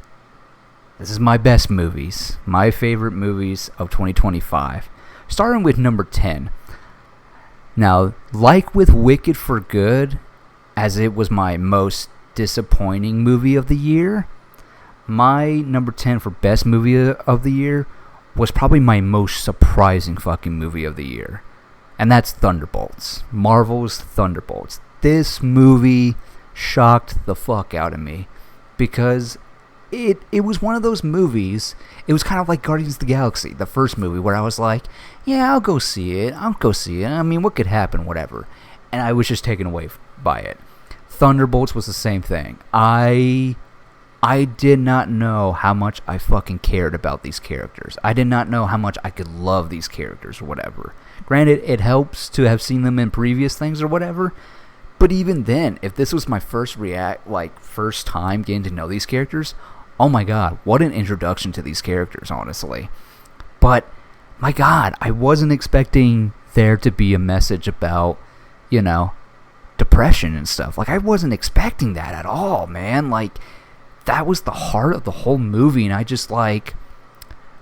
this is my best movies, my favorite movies of 2025. Starting with number 10. Now, like with Wicked for Good, as it was my most disappointing movie of the year, my number 10 for best movie of the year was probably my most surprising fucking movie of the year. And that's Thunderbolts. Marvel's Thunderbolts. This movie shocked the fuck out of me because it was one of those movies. It was kind of like Guardians of the Galaxy, the first movie, where I was like, yeah, I'll go see it. I mean, what could happen, whatever. And I was just taken away by it. Thunderbolts was the same thing. I did not know how much I fucking cared about these characters. I did not know how much I could love these characters or whatever. Granted, it helps to have seen them in previous things or whatever, but even then, if this was my first time getting to know these characters, oh my god, what an introduction to these characters, honestly. But, my god, I wasn't expecting there to be a message about, depression and stuff. Like, I wasn't expecting that at all, man. Like, that was the heart of the whole movie, and I just,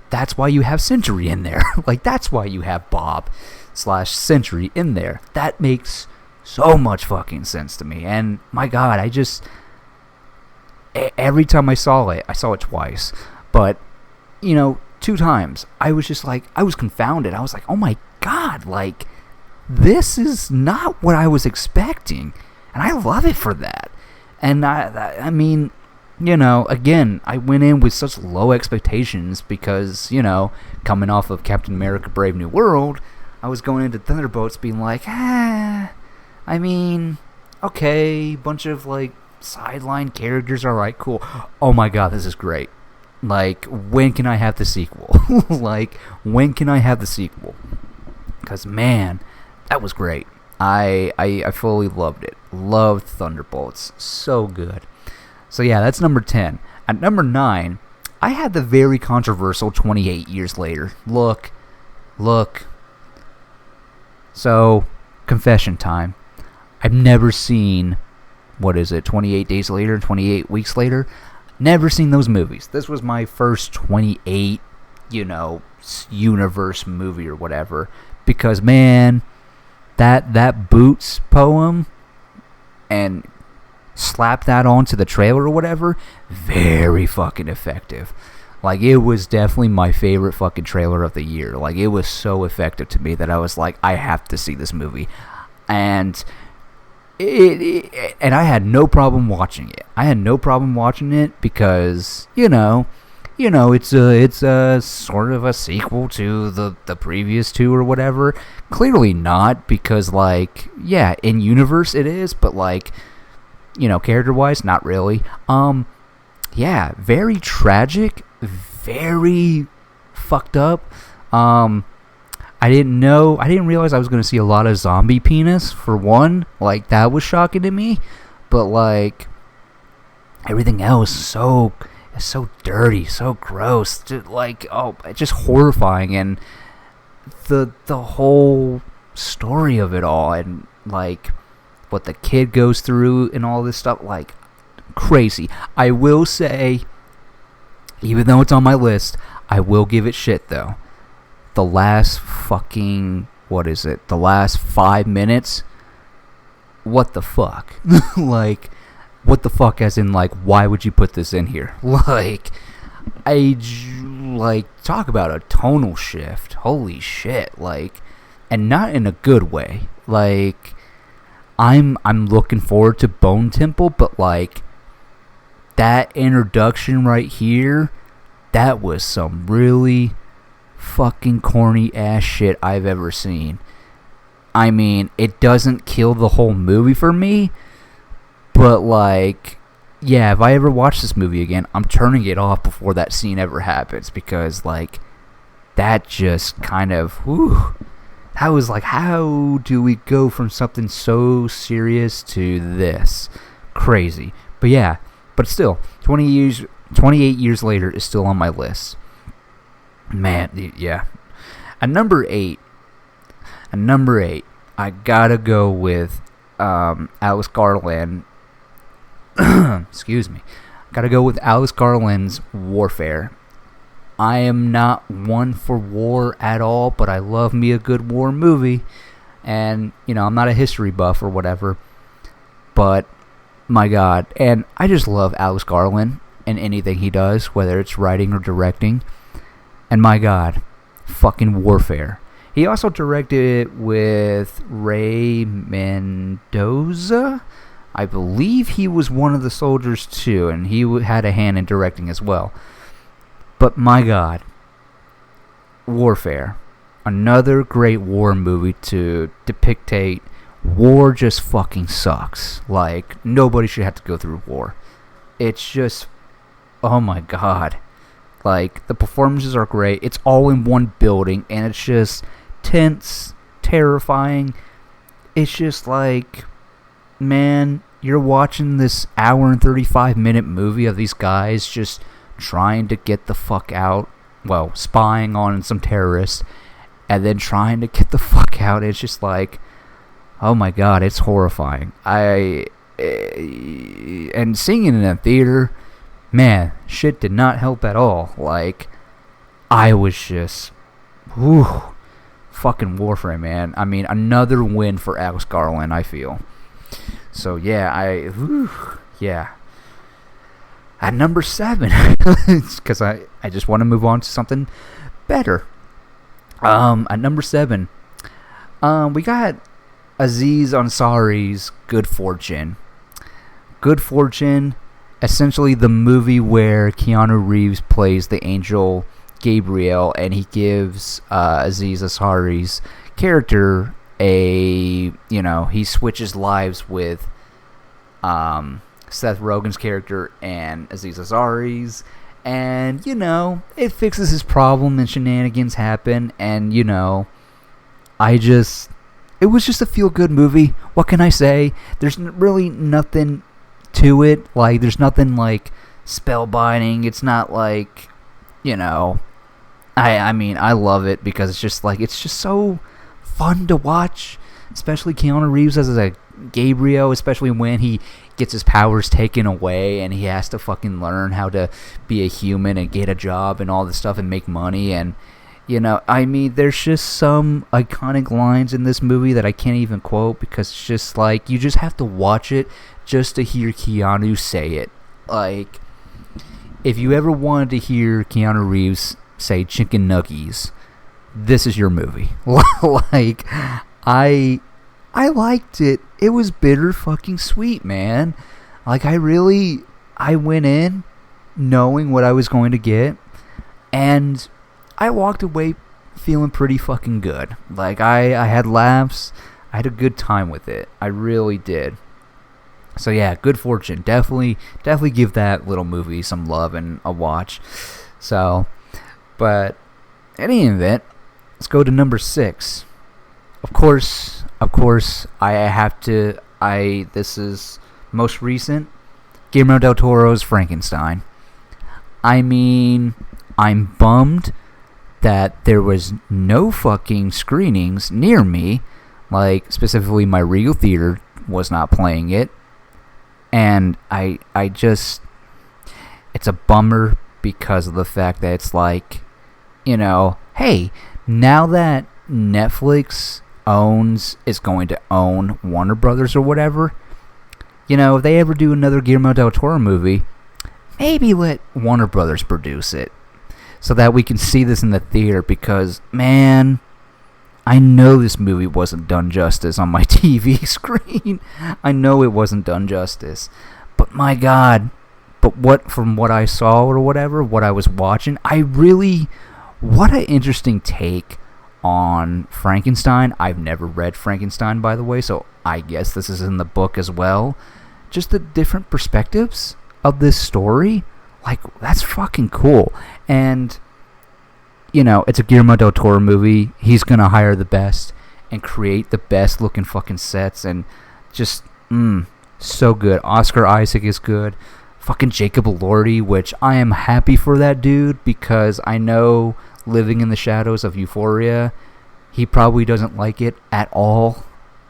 that's why you have Century in there. That's why you have Bob/Century in there. That makes so much fucking sense to me. And my god, every time I saw it twice, but 2 times, I was just I was confounded. I was like, oh my god, this is not what I was expecting, and I love it for that. And I mean, again, I went in with such low expectations because, coming off of Captain America Brave New World, I was going into Thunderbolts being like, I mean, okay, bunch of, sideline characters, alright, cool. Oh my god, this is great. Like, when can I have the sequel? Like, when can I have the sequel? Because, man, that was great. I fully loved it. Loved Thunderbolts. So good. So, yeah, that's number 10. At number 9, I had the very controversial 28 Years Later. Look. So, confession time. I've never seen, 28 Days Later, 28 Weeks Later? Never seen those movies. This was my first 28, universe movie or whatever. Because, man, that Boots poem and slap that onto the trailer or whatever, very fucking effective. Like, it was definitely my favorite fucking trailer of the year. Like, it was so effective to me that I was like, I have to see this movie. And and I had no problem watching it. I had no problem watching it because, it's a sort of a sequel to the previous two or whatever. Clearly not, because, like, yeah, in universe it is, but, like, character-wise, not really. Yeah, very tragic, very fucked up. I didn't realize I was going to see a lot of zombie penis, for one. Like, that was shocking to me. But, like, everything else so dirty, so gross. Just horrifying. And the whole story of it all, and, like, what the kid goes through and all this stuff, like, crazy. I will say, even though it's on my list, I will give it shit, though. The last fucking, the last 5 minutes, what the fuck? Like, what the fuck as in, like, why would you put this in here? Like, talk about a tonal shift. Holy shit. Like, and not in a good way. Like, I'm looking forward to Bone Temple, but, like, that introduction right here, that was some really fucking corny ass shit I've ever seen. I mean, it doesn't kill the whole movie for me, but, like, yeah, if I ever watch this movie again, I'm turning it off before that scene ever happens, because, like, that just kind of, whew, that was like, how do we go from something so serious to this? Crazy. But yeah, but still, 28 years later is still on my list. Man, yeah. At number 8, I gotta go with Alice Garland. Excuse me. Gotta go with Alice Garland's Warfare. I am not one for war at all, but I love me a good war movie. And, I'm not a history buff or whatever. But, my God. And I just love Alice Garland and anything he does, whether it's writing or directing. And my God, fucking Warfare. He also directed it with Ray Mendoza. I believe he was one of the soldiers too, and he had a hand in directing as well. But my God, Warfare. Another great war movie to depict war just fucking sucks. Like, nobody should have to go through war. It's just, oh my God. Like, the performances are great. It's all in one building, and it's just tense, terrifying. It's just like, man, you're watching this hour and 35-minute movie of these guys just trying to get the fuck out. Well, spying on some terrorists, and then trying to get the fuck out. It's just like, oh my God, it's horrifying. And seeing it in a theater, man, shit did not help at all. Like, I was just, whew, fucking Warfare, man. I mean, another win for Alice Garland, I feel. So, yeah, yeah. At number 7, because I just want to move on to something better. At number 7, we got Aziz Ansari's Good Fortune. Good Fortune, essentially the movie where Keanu Reeves plays the angel Gabriel, and he gives Aziz Ansari's character he switches lives with Seth Rogen's character and Aziz Ansari's, And, it fixes his problem and shenanigans happen. And, it was just a feel-good movie. What can I say? There's really nothing to it. Like, there's nothing, like, spellbinding. It's not like, I mean, I love it because it's just so fun to watch. Especially Keanu Reeves as a Gabriel, especially when he gets his powers taken away and he has to fucking learn how to be a human and get a job and all this stuff and make money. And, I mean, there's just some iconic lines in this movie that I can't even quote because it's just like, you just have to watch it just to hear Keanu say it. Like, if you ever wanted to hear Keanu Reeves say chicken nuggies, this is your movie. Like, I liked it. It was bitter fucking sweet, man. Like, I went in knowing what I was going to get, and I walked away feeling pretty fucking good. Like, I had laughs. I had a good time with it. I really did. So yeah, Good Fortune. Definitely give that little movie some love and a watch. So, but in any event, let's go to number 6. Of course, this is most recent, Guillermo del Toro's Frankenstein. I mean, I'm bummed that there was no fucking screenings near me, like, specifically my Regal Theater was not playing it, and I just, it's a bummer because of the fact that it's like, hey, now that Netflix is going to own Warner Brothers or whatever, if they ever do another Guillermo del Toro movie, maybe let Warner Brothers produce it so that we can see this in the theater, because, man, I know this movie wasn't done justice on my TV screen. I know it wasn't done justice. But my God, from what I saw or whatever, what I was watching, what an interesting take on Frankenstein. I've never read Frankenstein, by the way, so I guess this is in the book as well. Just the different perspectives of this story, like, that's fucking cool. And, it's a Guillermo del Toro movie. He's gonna hire the best and create the best looking fucking sets, and just, so good. Oscar Isaac is good. Fucking Jacob Elordi, which I am happy for that dude, because I know, living in the shadows of Euphoria, he probably doesn't like it at all,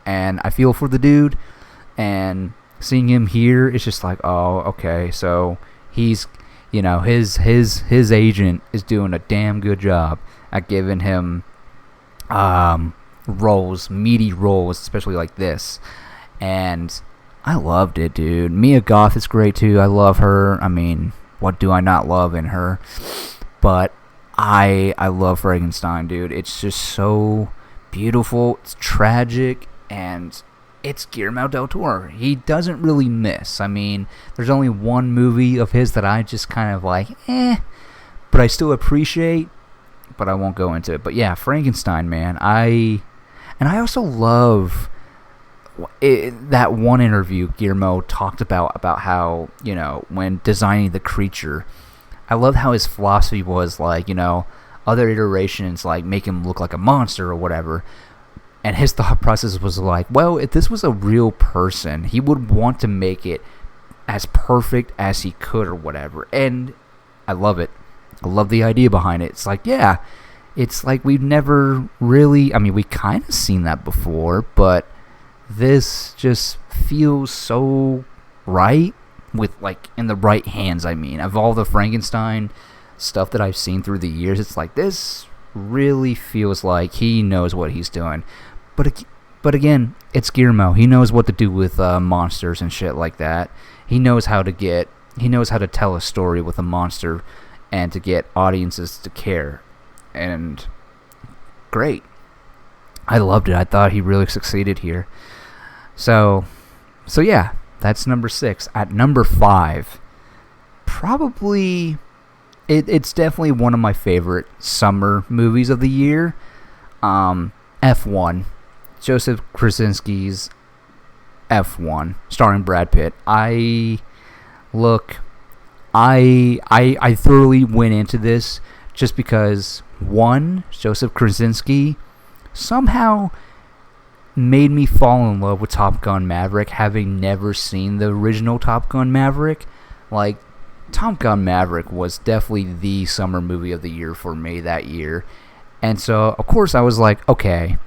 and I feel for the dude. And seeing him here, it's just like, oh, okay, so he's, his agent is doing a damn good job at giving him meaty roles, especially like this. And I loved it, dude. Mia Goth is great too. I love her. I mean, what do I not love in her? But I love Frankenstein, dude. It's just so beautiful. It's tragic, and it's Guillermo del Toro. He doesn't really miss. I mean, there's only one movie of his that I just kind of like, but I still appreciate, but I won't go into it. But yeah, Frankenstein, man. I also love that one interview Guillermo talked about how, when designing the creature, I love how his philosophy was like, other iterations like make him look like a monster or whatever. And his thought process was like, well, if this was a real person, he would want to make it as perfect as he could or whatever. And I love it. I love the idea behind it. It's like, yeah, it's like we've never really, I mean, we kind of seen that before, but this just feels so right, with like in the right hands. I mean, of all the Frankenstein stuff that I've seen through the years, it's like this really feels like he knows what he's doing. But again, it's Guillermo. He knows what to do with monsters and shit like that. He knows how to tell a story with a monster and to get audiences to care. And great. I loved it. I thought he really succeeded here. So yeah, that's number 6. At number 5, probably it's definitely one of my favorite summer movies of the year. F1. Joseph Krasinski's F1, starring Brad Pitt. I I thoroughly went into this just because, one, Joseph Krasinski somehow made me fall in love with Top Gun Maverick, having never seen the original Top Gun Maverick. Like, Top Gun Maverick was definitely the summer movie of the year for me that year. And so, of course, I was like, okay,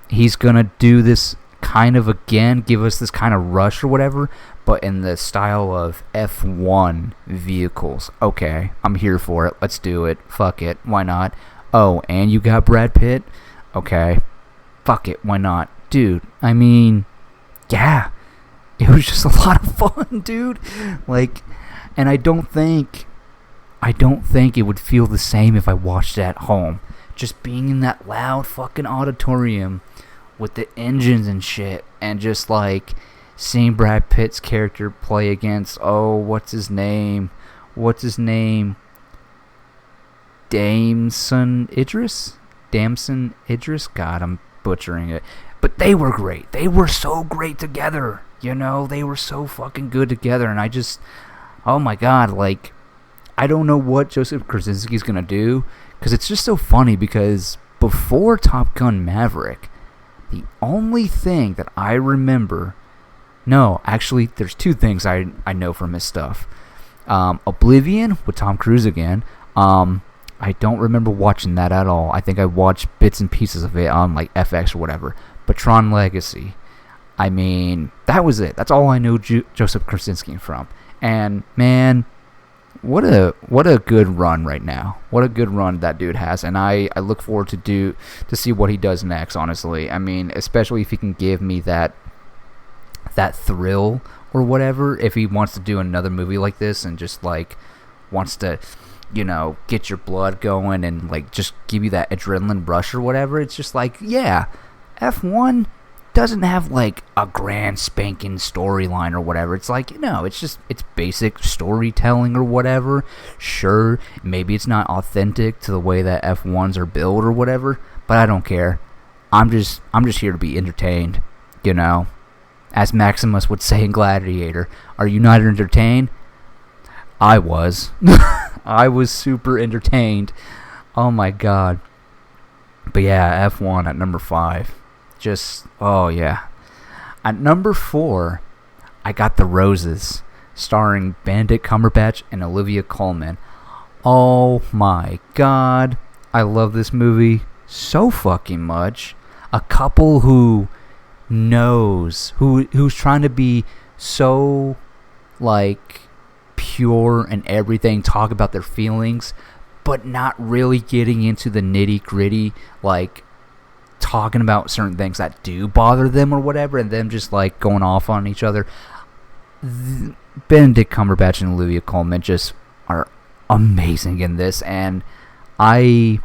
he's going to do this kind of again, give us this kind of rush or whatever, but in the style of F1 vehicles. Okay, I'm here for it. Let's do it. Fuck it. Why not? Oh, and you got Brad Pitt? Okay. Fuck it. Why not? Dude, I mean, yeah. It was just a lot of fun, dude. Like, and I don't think it would feel the same if I watched it at home. Just being in that loud fucking auditorium with the engines and shit, and just like seeing Brad Pitt's character play against, what's his name? Damson Idris? God, I'm butchering it. But they were great. They were so great together. You know, they were so fucking good together. And I just, oh my god, like, I don't know what Joseph Krasinski's gonna do, because it's just so funny, because before Top Gun Maverick, the only thing that I remember, no, actually, there's two things I know from his stuff. Oblivion with Tom Cruise again. I don't remember watching that at all. I think I watched bits and pieces of it on like FX or whatever. But Tron Legacy, I mean, that was it. That's all I know Joseph Krasinski from. And man, what a good run right now. What a good run that dude has. And I look forward to see what he does next, honestly. I mean, especially if he can give me that thrill or whatever, if he wants to do another movie like this and just like wants to, you know, get your blood going and like just give you that adrenaline rush or whatever. It's just like, yeah, F1 doesn't have like a grand spanking storyline or whatever. It's like, you know, it's basic storytelling or whatever. Sure, maybe it's not authentic to the way that F1s are built or whatever, but I don't care. I'm just here to be entertained, you know. As Maximus would say in Gladiator, are you not entertained? I was. I was super entertained. Oh my god. But yeah, F1 at number 5. Just, oh yeah. At number 4, I got The Roses, starring Benedict Cumberbatch and Olivia Colman. Oh my god. I love this movie so fucking much. A couple who knows, who's trying to be so, like, pure and everything, talk about their feelings, but not really getting into the nitty gritty, like talking about certain things that do bother them or whatever, and them just like going off on each other. Benedict Cumberbatch and Olivia Colman just are amazing in this, and I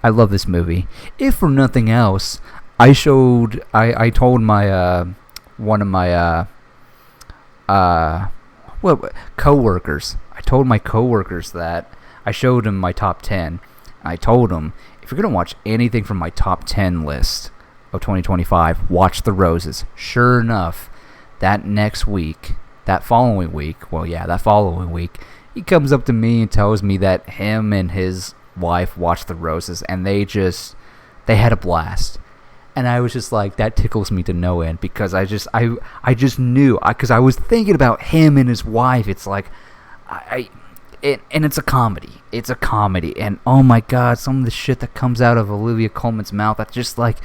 love this movie. If for nothing else, I told my one of my coworkers. I told my coworkers that I showed them my top 10. I told them, if you're gonna watch anything from my top 10 list of 2025, watch The Roses. Sure enough, that following week, he comes up to me and tells me that him and his wife watched The Roses, and they had a blast. And I was just like, that tickles me to no end, because I just knew, because I was thinking about him and his wife. It's like, and it's a comedy. It's a comedy, and oh my god, some of the shit that comes out of Olivia Colman's mouth, that's just like,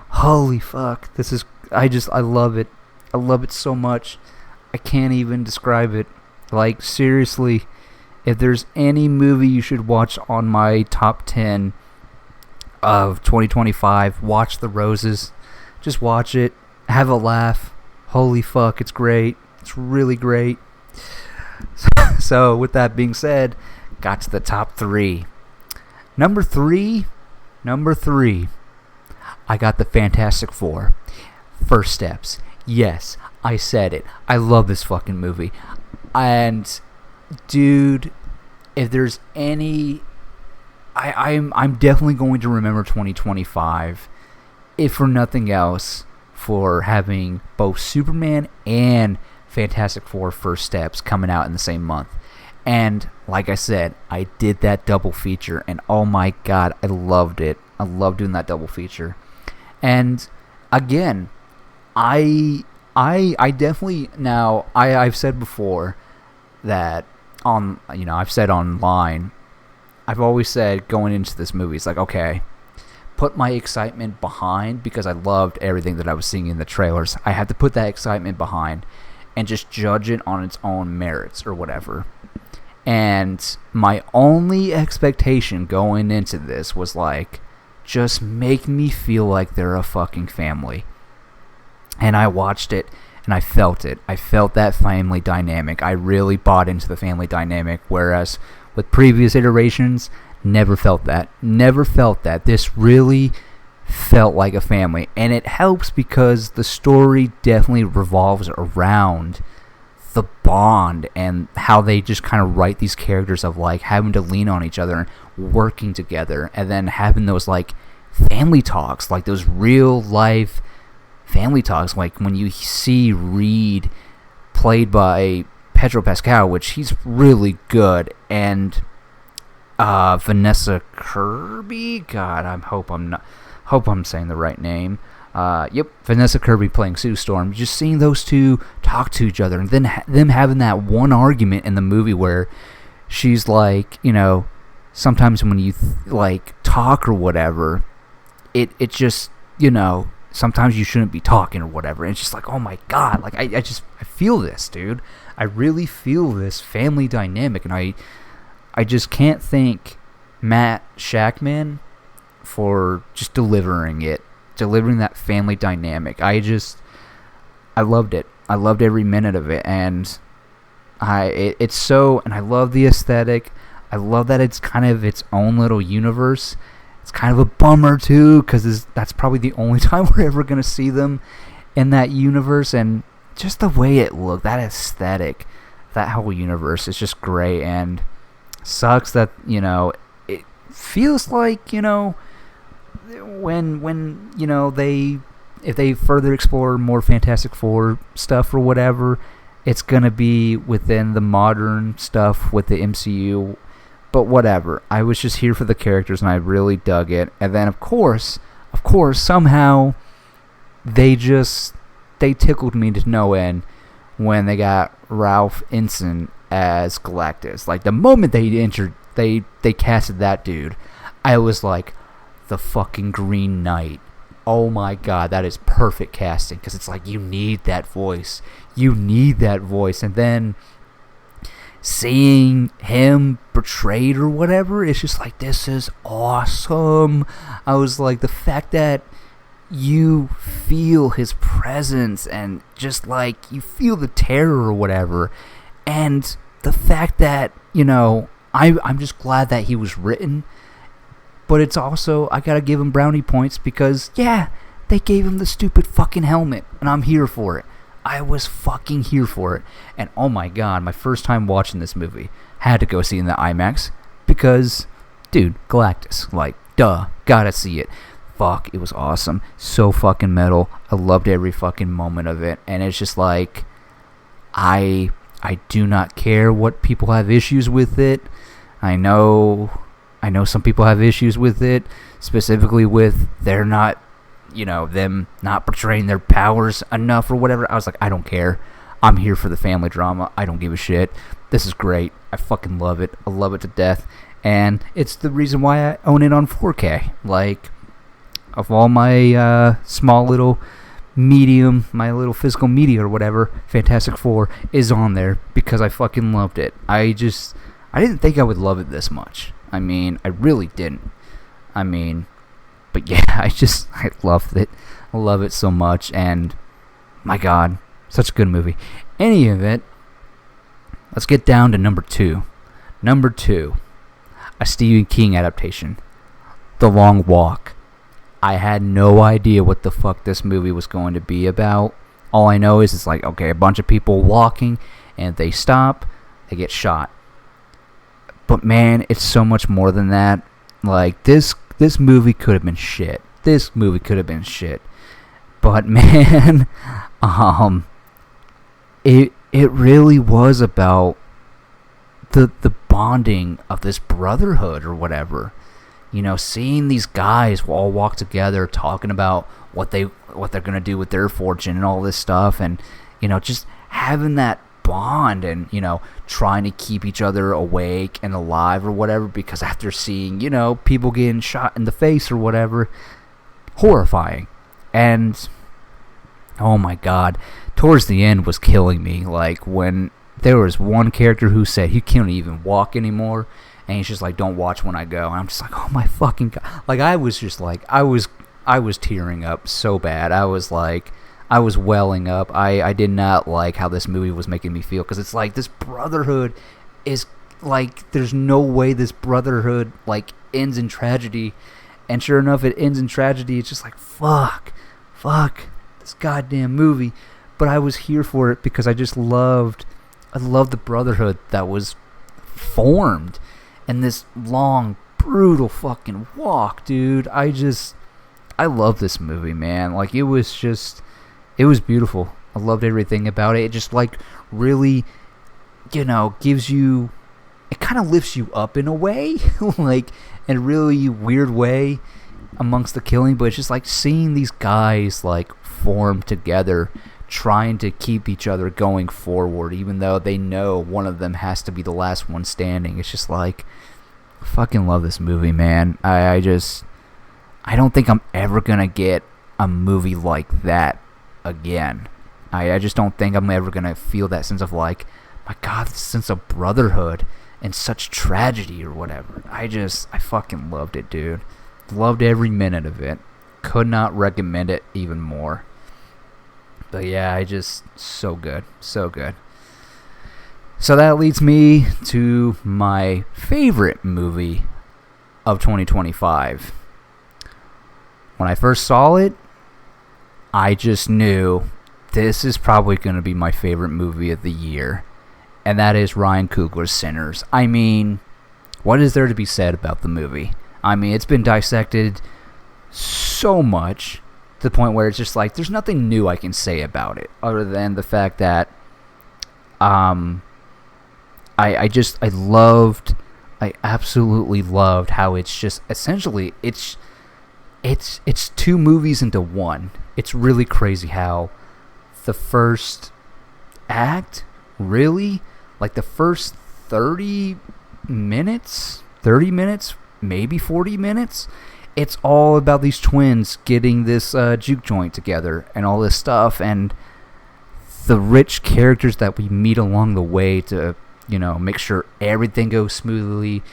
holy fuck, I love it. I love it so much. I can't even describe it. Like, seriously, if there's any movie you should watch on my top 10 of 2025, watch The Roses. Just watch it, have a laugh. Holy fuck, it's great. It's really great. So with that being said, got to the top 3. Number 3, I got the Fantastic Four. First Steps. Yes, I said it. I love this fucking movie. And dude, if there's any, I'm definitely going to remember 2025, if for nothing else, for having both Superman and Fantastic Four First Steps coming out in the same month. And like I said, I did that double feature, and oh my god, I loved it. I loved doing that double feature. And again, I definitely, now I've said before that I've said online, I've always said going into this movie, it's like, okay, put my excitement behind, because I loved everything that I was seeing in the trailers. I had to put that excitement behind and just judge it on its own merits or whatever. And my only expectation going into this was like, just make me feel like they're a fucking family. And I watched it and I felt it. I felt that family dynamic. I really bought into the family dynamic, whereas with previous iterations, never felt that. Never felt that. This really felt like a family. And it helps because the story definitely revolves around the bond and how they just kind of write these characters of like having to lean on each other and working together, and then having those like family talks, like those real life family talks, like when you see Reed played by Pedro Pascal, which he's really good, and Vanessa Kirby, God, I hope I'm saying the right name. Yep, Vanessa Kirby playing Sue Storm. Just seeing those two talk to each other, and then them having that one argument in the movie where she's like, sometimes when you like talk or whatever, it just, sometimes you shouldn't be talking or whatever. And it's just like, oh my god, like I feel this, dude. I really feel this family dynamic, and I just can't thank Matt Shakman for just delivering that family dynamic. I loved it. I loved every minute of it, and it's so, and I love the aesthetic. I love that it's kind of its own little universe. It's kind of a bummer too, because that's probably the only time we're ever going to see them in that universe, and just the way it looked, that aesthetic, that whole universe is just great. And sucks that, it feels like, when if they further explore more Fantastic Four stuff or whatever, it's gonna be within the modern stuff with the MCU. But whatever, I was just here for the characters, and I really dug it. And then of course, somehow they tickled me to no end when they got Ralph Ensign as Galactus. Like, the moment they casted that dude, I was like, the fucking Green Knight. Oh my god, that is perfect casting, because it's like, you need that voice. And then seeing him betrayed or whatever, it's just like, this is awesome. I was like, the fact that you feel his presence, and just like, you feel the terror or whatever, and the fact that, I'm just glad that he was written. But it's also, I gotta give him brownie points, because, yeah, they gave him the stupid fucking helmet, and I'm here for it. I was fucking here for it. And oh my god, my first time watching this movie, had to go see it in the IMAX, because, dude, Galactus, like, duh, gotta see it. Fuck, it was awesome. So fucking metal. I loved every fucking moment of it. And it's just like, I do not care what people have issues with it. I know some people have issues with it, specifically with them not portraying their powers enough or whatever. I was like, I don't care. I'm here for the family drama. I don't give a shit. This is great. I fucking love it. I love it to death. And it's the reason why I own it on 4K. Like, of all my small little medium, my little physical media or whatever, Fantastic Four is on there because I fucking loved it. I didn't think I would love it this much. I mean, I really didn't. But yeah, I loved it. I love it so much, and my god, such a good movie. Any of it, let's get down to number two. Number two, a Stephen King adaptation, The Long Walk. I had no idea what the fuck this movie was going to be about. All I know is it's like, okay, a bunch of people walking, and if they stop, they get shot. But man, it's so much more than that. Like, this movie could have been shit. But man, it really was about the bonding of this brotherhood or whatever. You know, seeing these guys all walk together, talking about what they're gonna do with their fortune and all this stuff, and you know, just having that bond, and you know, trying to keep each other awake and alive or whatever, because after seeing, you know, people getting shot in the face or whatever, horrifying. And oh my god, towards the end was killing me. Like when there was one character who said he can't even walk anymore, and he's just like, don't watch when I go. And I'm just like, oh my fucking god. Like I was just like, I was tearing up so bad. I was like, I was welling up. I did not like how this movie was making me feel, because it's like this brotherhood is like, there's no way this brotherhood like ends in tragedy. And sure enough, it ends in tragedy. It's just like, fuck this goddamn movie. But I was here for it because I loved the brotherhood that was formed in this long, brutal fucking walk, dude. I love this movie, man. Like, it was beautiful. I loved everything about it. It just, like, really, you know, gives you, it kind of lifts you up in a way, like, in a really weird way amongst the killing, but it's just like seeing these guys, like, form together, trying to keep each other going forward, even though they know one of them has to be the last one standing. It's just like, I fucking love this movie, man. I don't think I'm ever gonna get a movie like that again. I just don't think I'm ever gonna feel that sense of like, my god, this sense of brotherhood and such tragedy or whatever. I fucking loved it, dude. Loved every minute of it. Could not recommend it even more. But yeah, so good. So good. So that leads me to my favorite movie of 2025. When I first saw it, I just knew this is probably going to be my favorite movie of the year. And that is Ryan Coogler's Sinners. I mean, what is there to be said about the movie? I mean, it's been dissected so much to the point where it's just like, there's nothing new I can say about it other than the fact that I absolutely loved how it's just essentially it's two movies into one. It's really crazy how the first act, really, like the first 30 minutes, maybe 40 minutes, it's all about these twins getting this juke joint together and all this stuff, and the rich characters that we meet along the way to, you know, make sure everything goes smoothly.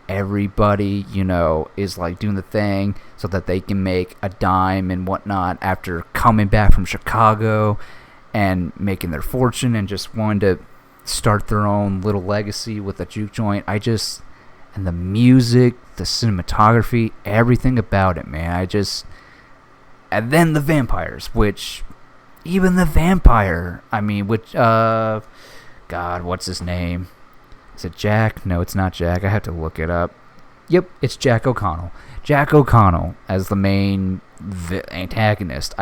Everybody, you know, is like doing the thing so that they can make a dime and whatnot after coming back from Chicago and making their fortune and just wanting to start their own little legacy with a juke joint. And the music, the cinematography, everything about it, man. And then the vampires, which, even the vampire, I mean, God, what's his name? Is it Jack? No, it's not Jack. I have to look it up. Yep, it's Jack O'Connell. Jack O'Connell as the main antagonist.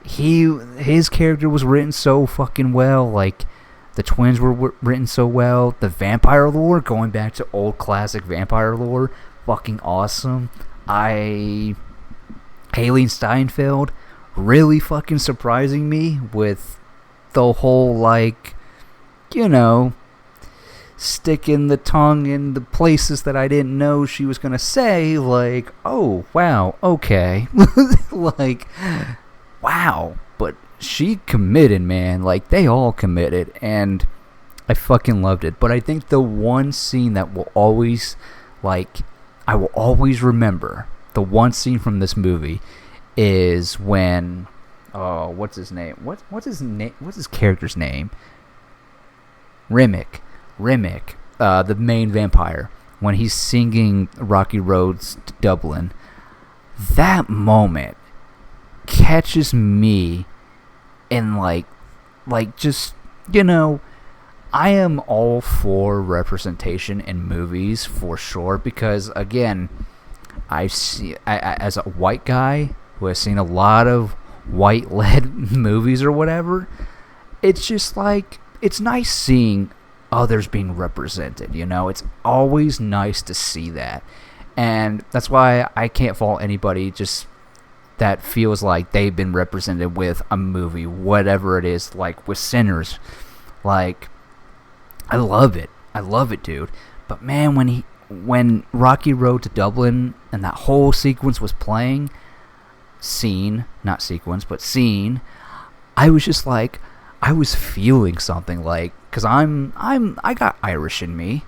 His character was written so fucking well. Like, the twins were written so well. The vampire lore, going back to old classic vampire lore, fucking awesome. Haley Steinfeld really fucking surprising me with the whole, like, you know, sticking the tongue in the places that I didn't know she was gonna say. Like, oh wow, okay. Like, wow. But she committed, man. Like, they all committed, and I fucking loved it. But I think the one scene that will always, like, I will always remember, the one scene from this movie is when, what's his name? What's his name? What's his character's name? Remick, the main vampire, when he's singing Rocky Road's Dublin. That moment catches me in like just, you know, I am all for representation in movies for sure, because again, as a white guy who has seen a lot of white-led movies or whatever, it's just like, it's nice seeing others being represented. It's always nice to see that. And that's why I can't fault anybody just that feels like they've been represented with a movie, whatever it is, like with Sinners. Like, I love it, dude. But man, when Rocky Road to Dublin and that whole sequence was playing, scene, I was just like, I was feeling something, like, because I got Irish in me,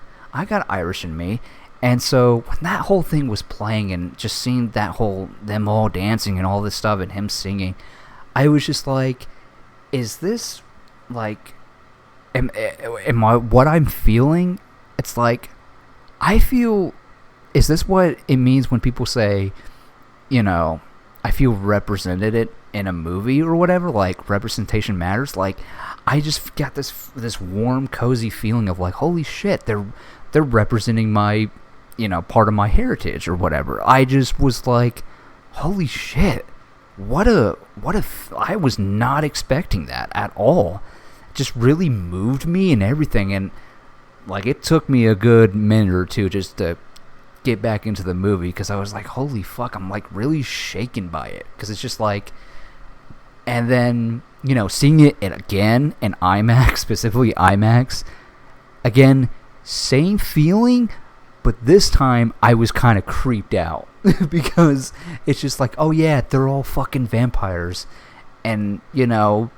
and so when that whole thing was playing and just seeing them all dancing and all this stuff and him singing, I was just like, is this, like, am I, what I'm feeling? It's like, I feel, is this what it means when people say, I feel represented in a movie or whatever, like representation matters? Like, I just got this warm, cozy feeling of like, holy shit, they're representing my, part of my heritage or whatever. I just was like, holy shit, I was not expecting that at all. It just really moved me and everything, and like, it took me a good minute or two just to get back into the movie, because I was like, holy fuck, I'm like really shaken by it, because it's just like, and then, seeing it again in IMAX, specifically IMAX, again, same feeling, but this time I was kind of creeped out because it's just like, oh yeah, they're all fucking vampires, and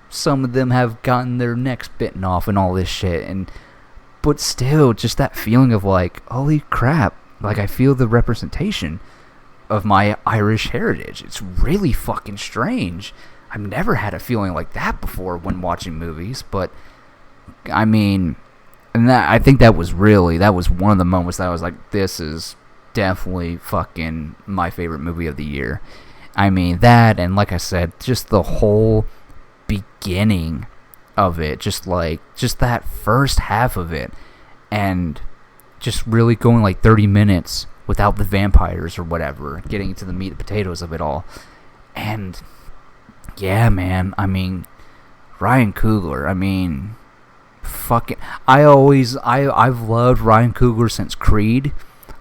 some of them have gotten their necks bitten off and all this shit, but still, just that feeling of like, holy crap, like, I feel the representation of my Irish heritage. It's really fucking strange. I've never had a feeling like that before when watching movies, but I mean, and I think that was one of the moments that I was like, this is definitely fucking my favorite movie of the year. I mean, that, and like I said, just the whole beginning of it, just that first half of it, and just really going like 30 minutes without the vampires or whatever, getting into the meat and potatoes of it all. And yeah, man, I mean, Ryan Coogler, I mean, fucking, I've loved Ryan Coogler since Creed.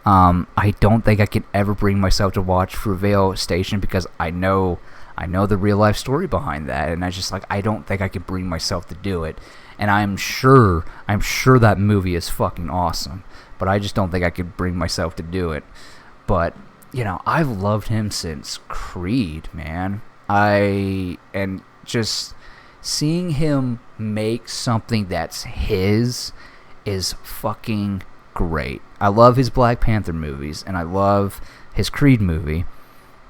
I don't think I can ever bring myself to watch Fruitvale Station, because I know the real life story behind that, and I don't think I can bring myself to do it. And I'm sure that movie is fucking awesome, but I just don't think I could bring myself to do it. But I've loved him since Creed, man. And just seeing him make something that's his is fucking great. I love his Black Panther movies, and I love his Creed movie.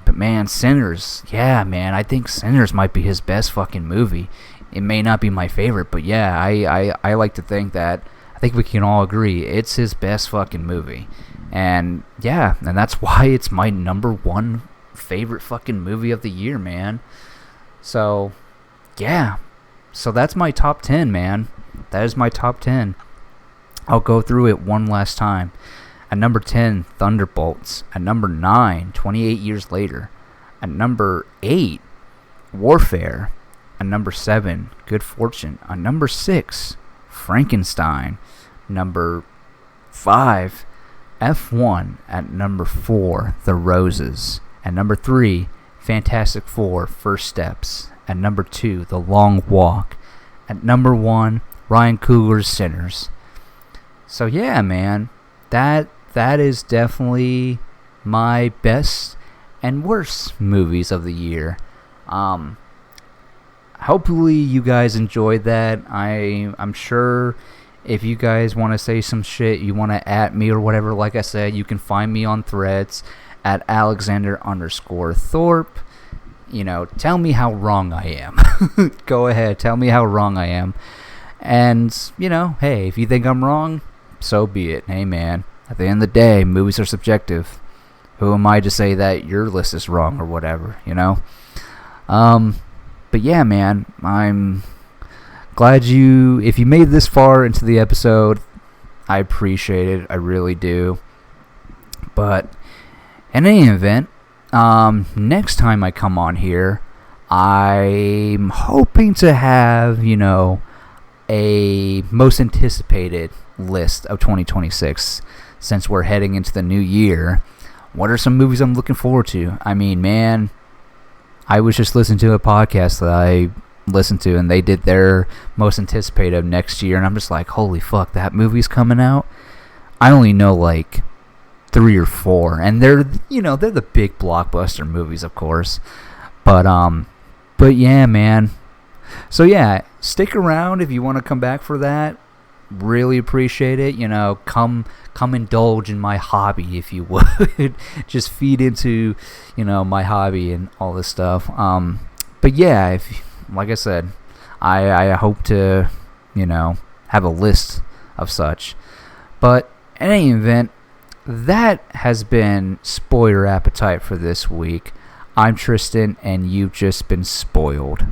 But man, Sinners, yeah, man, I think Sinners might be his best fucking movie. It may not be my favorite, but yeah, I like to think that, I think we can all agree, it's his best fucking movie. And yeah, and that's why it's my number one favorite fucking movie of the year, man. So, yeah. So that's my top 10, man. That is my top 10. I'll go through it one last time. At number 10, Thunderbolts. At number 9, 28 Years Later. At number 8, Warfare. At number 7, Good Fortune. At number 6, Frankenstein. Number 5, F1. At number 4, The Roses. At number 3, Fantastic Four, First Steps. At number 2, The Long Walk. At number 1, Ryan Coogler's Sinners. So yeah, man, that is definitely my best and worst movies of the year. Hopefully you guys enjoyed that. I'm sure if you guys want to say some shit, you want to at me or whatever, like I said, you can find me on Threads at Alexander_Thorpe. Tell me how wrong I am. Go ahead, tell me how wrong I am. And, hey, if you think I'm wrong, so be it. Hey, man, at the end of the day, movies are subjective. Who am I to say that your list is wrong or whatever, But yeah, man, I'm glad if you made this far into the episode, I appreciate it. I really do. But in any event, next time I come on here, I'm hoping to have, a most anticipated list of 2026 since we're heading into the new year. What are some movies I'm looking forward to? I mean, man, I was just listening to a podcast that I listened to, and they did their most anticipated of next year, and I'm just like, holy fuck, that movie's coming out? I only know like 3 or 4, and they're the big blockbuster movies, of course. But yeah, man. So yeah, stick around if you want to come back for that. Really appreciate it. Come indulge in my hobby, if you would. Just feed into, my hobby and all this stuff. But yeah, like I said, I hope to, have a list of such. But in any event, that has been Spoil Your Appetite for this week. I'm Tristan, and you've just been spoiled.